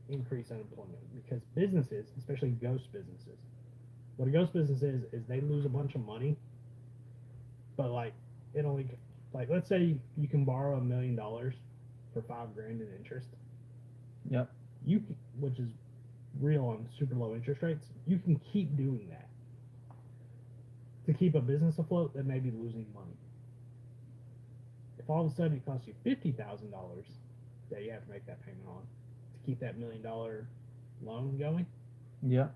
increase unemployment, because businesses, especially ghost businesses, what a ghost business is they lose a bunch of money, but it only, let's say you can borrow $1 million for $5,000 in interest. Yep. Which is real on super low interest rates. You can keep doing that to keep a business afloat that may be losing money. If all of a sudden it costs you $50,000 that you have to make that payment on to keep that $1 million loan going, Yeah.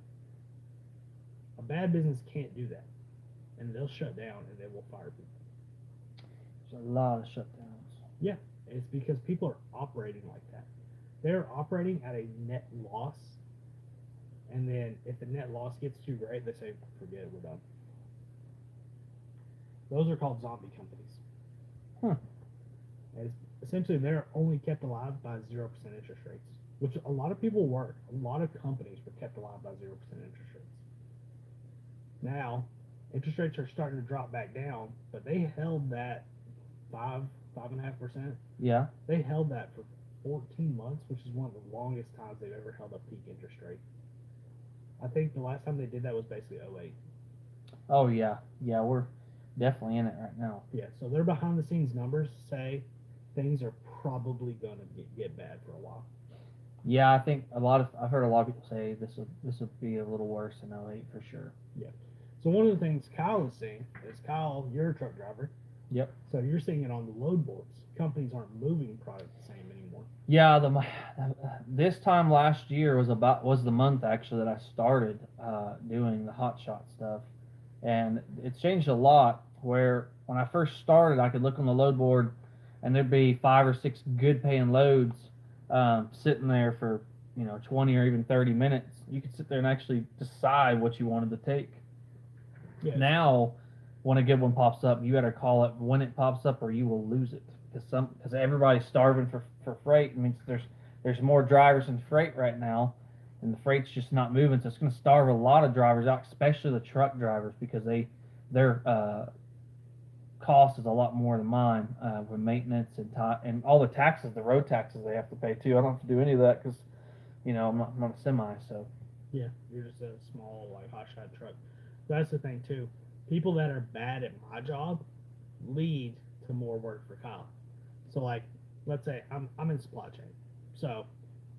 a bad business can't do that, and they'll shut down and they will fire people. There's a lot of shutdowns. Yeah, it's because people are operating like that. They're operating at a net loss, and then if the net loss gets too great, they say, "Forget it, we're done." Those are called zombie companies. And essentially, they're only kept alive by 0% interest rates, which a lot of people were. A lot of companies were kept alive by 0% interest rates. Now, interest rates are starting to drop back down, but they held that 5.5%. Yeah. They held that for 14 months, which is one of the longest times they've ever held a peak interest rate. I think the last time they did that was basically '08. Oh yeah. Yeah, we're definitely in it right now. Yeah, so their behind the scenes numbers say things are probably going to get bad for a while. Yeah, I think I've heard a lot of people say this will be a little worse in '08 for sure. Yeah. So one of the things Kyle is seeing is, Kyle, you're a truck driver. Yep. So you're seeing it on the load boards. Companies aren't moving product the same anymore. Yeah, this time last year was the month actually that I started doing the hot shot stuff, and it's changed a lot. Where when I first started, I could look on the load board, and there'd be 5 or 6 good paying loads sitting there for 20 or even 30 minutes. You could sit there and actually decide what you wanted to take. Yes. Now, when a good one pops up, you better call it when it pops up, or you will lose it. Because everybody's starving for freight. It means there's more drivers than freight right now, and the freight's just not moving. So it's going to starve a lot of drivers out, especially the truck drivers, because their cost is a lot more than mine with maintenance and all the taxes, the road taxes they have to pay too. I don't have to do any of that because I'm not a semi. So Yeah, you're just a small hot shot truck. That's the thing too. People that are bad at my job lead to more work for Kyle. So let's say I'm in supply chain. So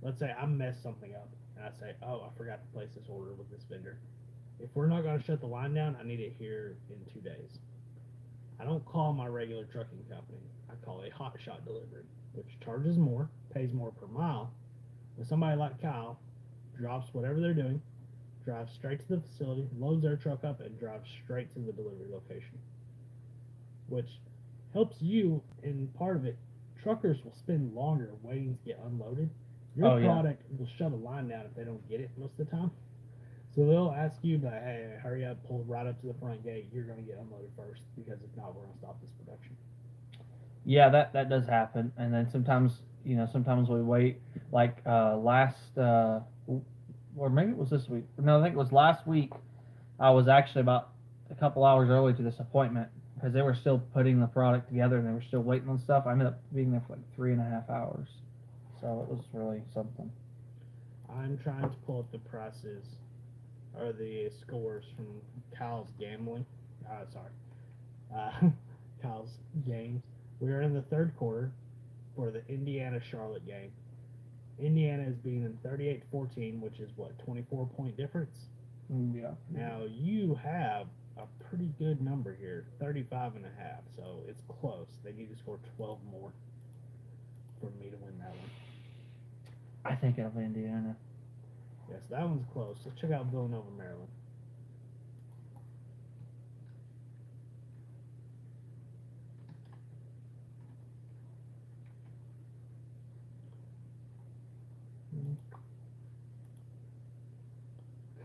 let's say I mess something up and I say, oh, I forgot to place this order with this vendor. If we're not going to shut the line down, I need it here in 2 days. I don't call my regular trucking company. I call a hot shot delivery, which charges more, pays more per mile. But somebody like Kyle drops whatever they're doing, drives straight to the facility, loads their truck up, and drives straight to the delivery location, which helps you in part of it. Truckers will spend longer waiting to get unloaded. Your product will shut a line down if they don't get it most of the time. So they'll ask you, hey, hurry up, pull right up to the front gate. You're going to get unloaded first, because if not, we're going to stop this production. Yeah, that does happen, and then sometimes we wait last or maybe it was this week. No, I think it was last week. I was actually about a couple hours early to this appointment because they were still putting the product together and they were still waiting on stuff. I ended up being there for 3.5 hours, so it was really something. I'm trying to pull up the prices or the scores from Kyle's gambling. Kyle's games. We are in the third quarter for the Indiana-Charlotte game. Indiana is being in 38-14, which is 24-point difference. Yeah. Now you have a pretty good number here, 35.5. So it's close. They need to score 12 more for me to win that one. I think of Indiana. Yes, that one's close. Let's check out Villanova, Maryland.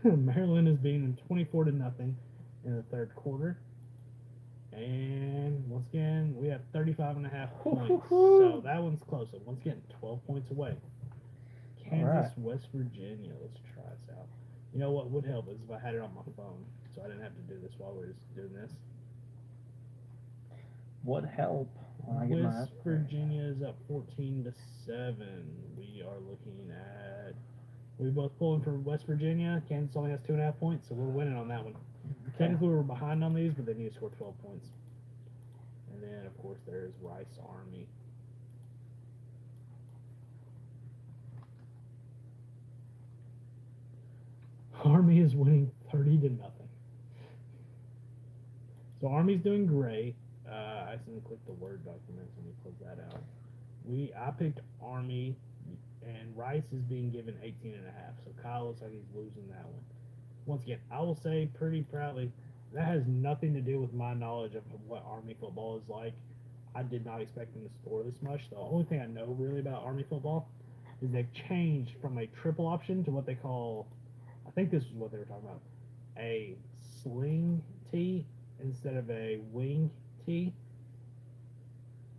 Maryland is beating 24-0 in the third quarter. And once again, we have 35.5 points. So that one's close. Once again, 12 points away. Kansas, West Virginia. Let's try this out. You know what would help is if I had it on my phone, so I didn't have to do this while we're just doing this. Would help. West Virginia is up 14-7. We are looking at. We both pulling for West Virginia. Kansas only has 2.5 points, so we're winning on that one. Okay. Technically, we're behind on these, but they need to score 12 points. And then, of course, there's Rice Army. Army is winning 30-0. So Army's doing great. I accidentally clicked the Word document, so let me close that out. I picked Army, and Rice is being given 18.5. So Kyle looks like he's losing that one. Once again, I will say pretty proudly, that has nothing to do with my knowledge of what Army football is like. I did not expect them to score this much. The only thing I know really about Army football is they've changed from a triple option to what they call, I think this is what they were talking about, a sling tee instead of a wing tee.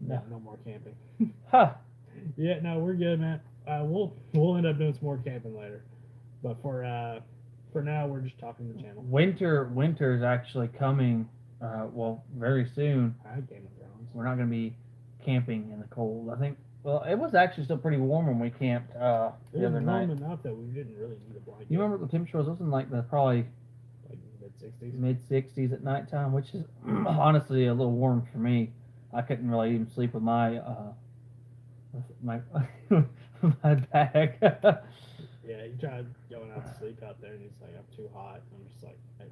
No more camping. Huh. Yeah, no, we're good, man. We'll end up doing some more camping later. But for For now, we're just talking the channel. Winter is actually coming. Well, very soon. I have Game of Thrones. We're not going to be camping in the cold. I think. Well, it was actually still pretty warm when we camped It the was other night. warm enough that we didn't really need a blanket. You remember what the temperature was? It was in like the probably Like mid-60s. mid-60s at nighttime, which is honestly a little warm for me. I couldn't really even sleep with my my my bag. Yeah, he tried going out to sleep out there, and he's like, "I'm too hot." I'm just like, I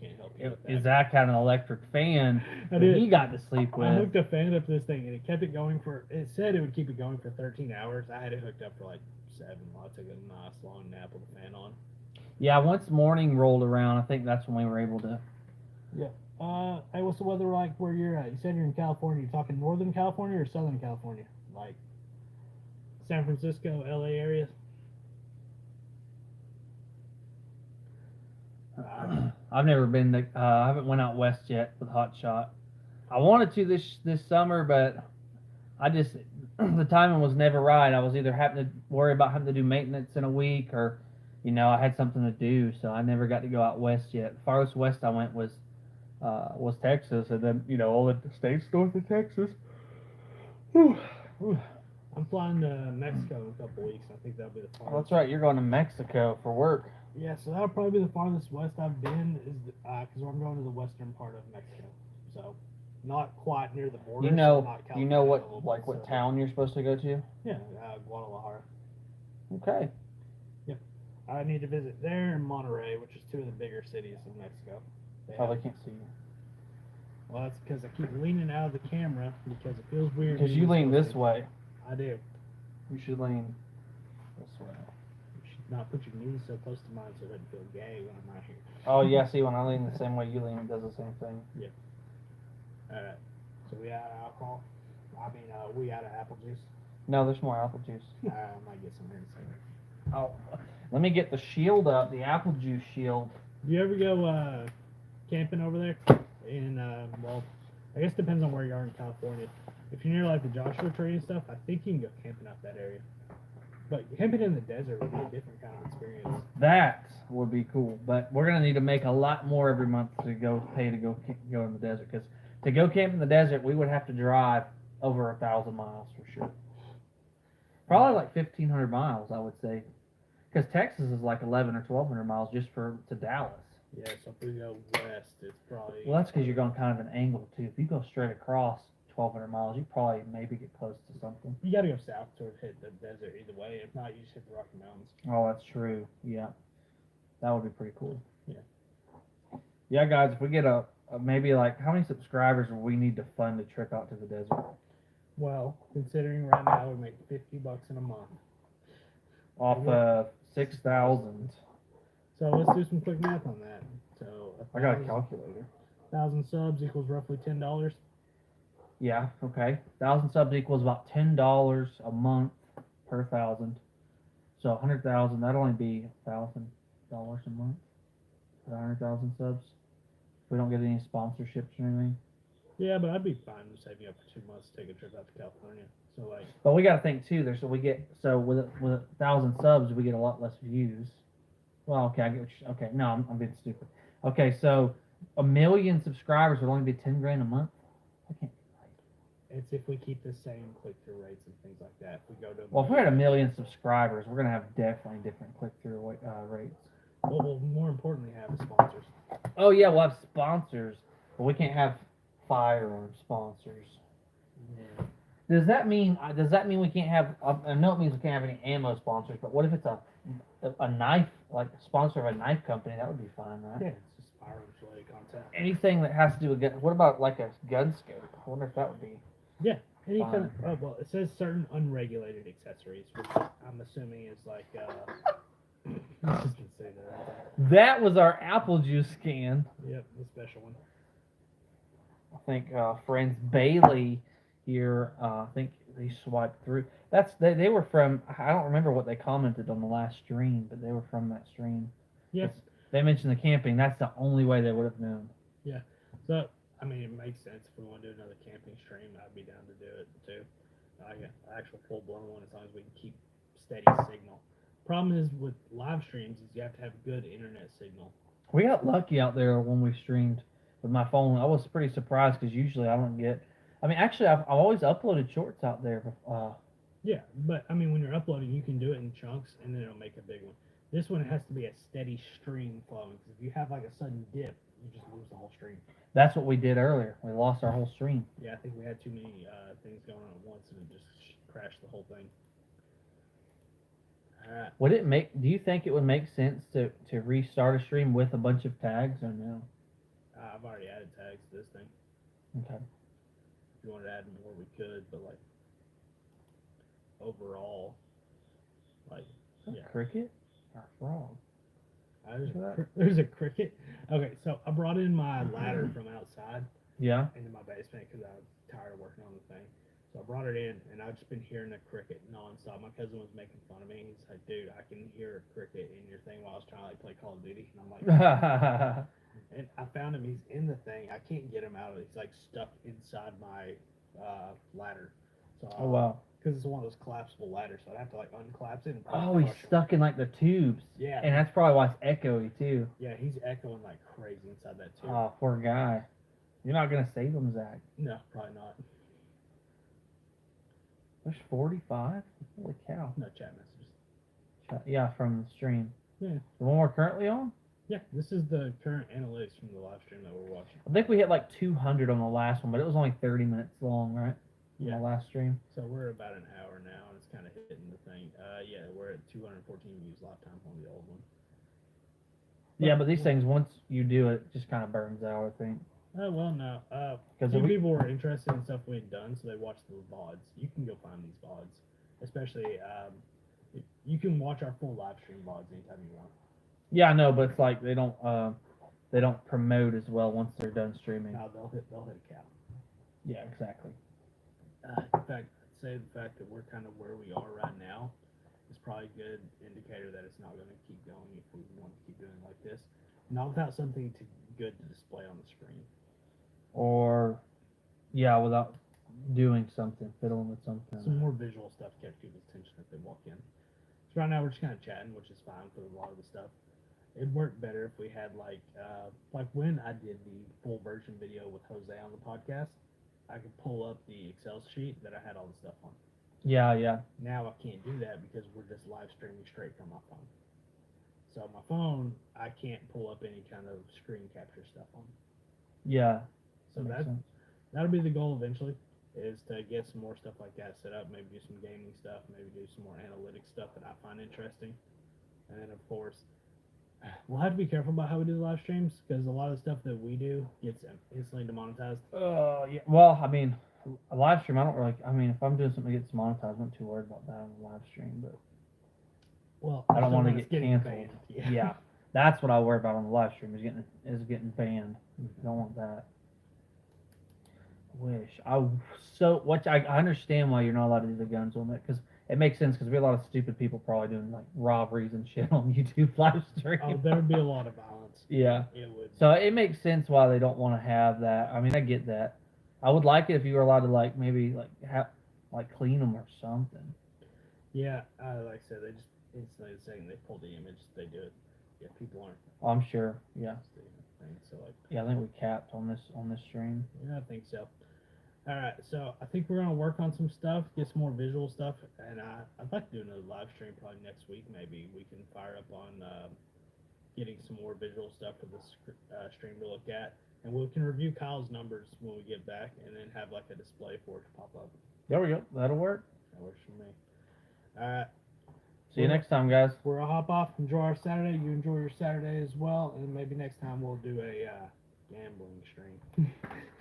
can't help you with that. Zach had an electric fan I that did. he got to sleep I with. hooked a fan up to this thing, and it kept it going for. It said it would keep it going for 13 hours. I had it hooked up for like 7 while I took a nice long nap with the fan on. Yeah, once morning rolled around, I think that's when we were able to. Hey, what's the weather like where you're at? You said you're in California. You talking Northern California or Southern California? Like San Francisco, LA areas? I've never been to. I haven't went out west yet with Hot Shot. I wanted to this summer, but I just the timing was never right. I was either having to worry about having to do maintenance in a week, or I had something to do, so I never got to go out west yet. The farthest west I went was Texas, and then all the states north of Texas. Whew. I'm flying to Mexico in a couple weeks. I think that'll be the farthest. Oh, that's right. You're going to Mexico for work. Yeah, so that'll probably be the farthest west I've been, is because I'm going to the western part of Mexico. So not quite near the border. You know California, what town you're supposed to go to? Yeah, Guadalajara. Okay. I need to visit there and Monterrey, which is 2 of the bigger cities in Mexico. Probably can't see you. Well, that's because I keep leaning out of the camera because it feels weird. Because you lean this way. I do. You should lean this way. You should not put your knees so close to mine so it doesn't feel gay when I'm out here. Oh yeah, see when I lean the same way you lean, it does the same thing. Alright. So we out of alcohol? We out of apple juice? No, there's more apple juice. I might get some here in a second. Oh, let me get the shield up, the apple juice shield. Do you ever go camping over there? Well, I guess it depends on where you are in California. If you're near like the Joshua Tree and stuff, I think you can go camping out that area. But camping in the desert would be a different kind of experience. That would be cool, but we're gonna need to make a lot more every month to go in the desert. Because to go camp in the desert, we would have to drive over 1,000 miles for sure. Probably like 1,500 miles, I would say. Because Texas is like 1,100 or 1,200 miles just to Dallas. Yeah, so if we go west, it's probably... Well, that's because you're going kind of an angle, too. If you go straight across 1,200 miles, you probably maybe get close to something. You got to go south to hit the desert either way. If not, you just hit the Rocky Mountains. Oh, that's true. Yeah. That would be pretty cool. Yeah. Yeah, guys, if we get maybe like, how many subscribers will we need to fund a trip out to the desert? Well, considering right now we make $50 in a month. Off of 6,000. So let's do some quick math on that. So I got a calculator. 1,000 subs equals roughly $10. Yeah, okay. 1,000 subs equals about $10 a month per 1,000. So 100,000, that'd only be $1,000 a month for 100,000 subs. If we don't get any sponsorships or anything. Yeah, but I'd be fine with saving up for 2 months to take a trip out to California. So like, but we got to think too. With 1,000 subs, we get a lot less views. Well, okay, I get okay. No, I'm being stupid. Okay, so 1 million subscribers would only be 10 grand a month. I can't be right. it's if we keep the same click-through rates and things like that. If we go to Well, if we had 1 million subscribers, we're gonna have definitely different click-through rates. Well, we'll more importantly have sponsors. Oh yeah, we'll have sponsors, but we can't have firearm sponsors. Yeah. Does that mean we can't have? I know it means we can't have any ammo sponsors, but what if it's a knife, like a sponsor of a knife company? That would be fine, right? Yeah, it's just firearms related content. Anything that has to do with gun. What about like a gun scope? I wonder if that would be. Yeah, any Fine. kind of, well, it says certain unregulated accessories, which I'm assuming is like, let's just say that. That was our apple juice can. Yep, the special one. I think friends Bailey here. I think they swiped through. They were from. I don't remember what they commented on the last stream, but they were from that stream. Yes. They mentioned the camping. That's the only way they would have known. So, I mean, it makes sense if we want to do another camping stream. I'd be down to do it too. Like an actual full blown one, as long as we can keep steady signal. Problem is with live streams is you have to have good internet signal. We got lucky out there when we streamed with my phone. I was pretty surprised because usually I don't get. I mean, actually, I've always uploaded shorts out there. Yeah, but I mean, when you're uploading, you can do it in chunks, and then it'll make a big one. This one has to be a steady stream flowing. 'Cause if you have like a sudden dip, you just lose the whole stream. That's what we did earlier. We lost our whole stream. Yeah, I think we had too many things going on at once, and it just crashed the whole thing. All right. Would it make? Do you think it would make sense to restart a stream with a bunch of tags or no? I've already added tags to this thing. Okay. If you wanted to add more, we could, but like overall, like yeah. Cricket or frog? There's a cricket. Okay, so I brought in my ladder from outside Yeah. into my basement because I was tired of working on the thing. So I brought it in, and I've just been hearing a cricket nonstop. My cousin was making fun of me. He's like, "Dude, I can hear a cricket in your thing while I was trying to like play Call of Duty." And I'm like, and I found him. He's in the thing. I can't get him out of it. He's like stuck inside my ladder. So Oh wow. because it's one of those collapsible ladders, so I'd have to like unclapse it. And Oh, he's stuck in like the tubes. Yeah. And that's probably why it's echoey too. Yeah, he's echoing like crazy inside that tube. Oh, poor guy. You're not gonna save him, Zach. No, probably not. There's 45. Holy cow. No chat messages. Yeah, from the stream. Yeah. The one we're currently on. Yeah, this is the current analytics from the live stream that we're watching. I think we hit like 200 on the last one, but it was only 30 minutes long, right? Yeah. The last stream. So we're about an hour now, and it's kind of hitting the thing. Yeah, we're at 214 views lifetime on the old one. Yeah, but these things, once you do it, just kind of burns out, I think. Oh, well, no. Because Some people were interested in stuff we had done, so they watched the VODs. You can go find these VODs. Especially, you can watch our full live stream VODs anytime you want. Yeah, I know, but it's like they don't promote as well once they're done streaming. No, they'll hit a cap. Yeah, exactly. In fact, I'd say the fact that we're kind of where we are right now is probably a good indicator that it's not going to keep going if we want to keep doing it like this. Not without something good to display on the screen. Or, yeah, without doing something, fiddling with something. Some more visual stuff to catch people's attention if they walk in. So right now we're just kind of chatting, which is fine for a lot of the stuff. It'd work better if we had like when I did the full version video with Jose on the podcast, I could pull up the Excel sheet that I had all the stuff on. Yeah, yeah. Now I can't do that because we're just live streaming straight from my phone. So my phone, I can't pull up any kind of screen capture stuff on. Yeah. So Makes sense. that'll be the goal eventually, is to get some more stuff like that set up, maybe do some gaming stuff, maybe do some more analytics stuff that I find interesting. And then of course, we'll have to be careful about how we do the live streams because a lot of the stuff that we do gets instantly demonetized. Yeah. Well, I mean, a live stream, I don't really. I mean, if I'm doing something that gets monetized, I'm not too worried about that on a live stream. But Well, I don't want to get getting canceled. banned. Yeah, that's what I worry about on the live stream is getting banned. Mhm. I don't want that. I understand why you're not allowed to do the guns on it because it makes sense because we have a lot of stupid people probably doing like robberies and shit on YouTube live stream. Oh, there would be a lot of violence. Yeah. It would. So it makes sense why they don't want to have that. I mean, I get that. I would like it if you were allowed to like maybe like clean them or something. Yeah, like I said, they just instantly the second they pull the image, they do it. Yeah, people aren't. Oh, I'm sure. Yeah. So like. Yeah, I think we capped on this stream. Yeah, I think so. All right, so I think we're gonna work on some stuff, get some more visual stuff, and I'd like to do another live stream probably next week. Maybe we can fire up on getting some more visual stuff for this stream to look at, and we can review Kyle's numbers when we get back, and then have like a display for it to pop up. There we go. That'll work. That works for me. All right. See you next time, guys. We're gonna hop off. Enjoy our Saturday. You enjoy your Saturday as well, and maybe next time we'll do a gambling stream.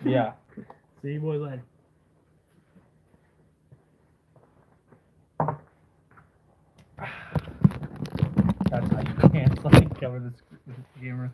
Yeah. See you boys later. That's how you can't like cover this camera.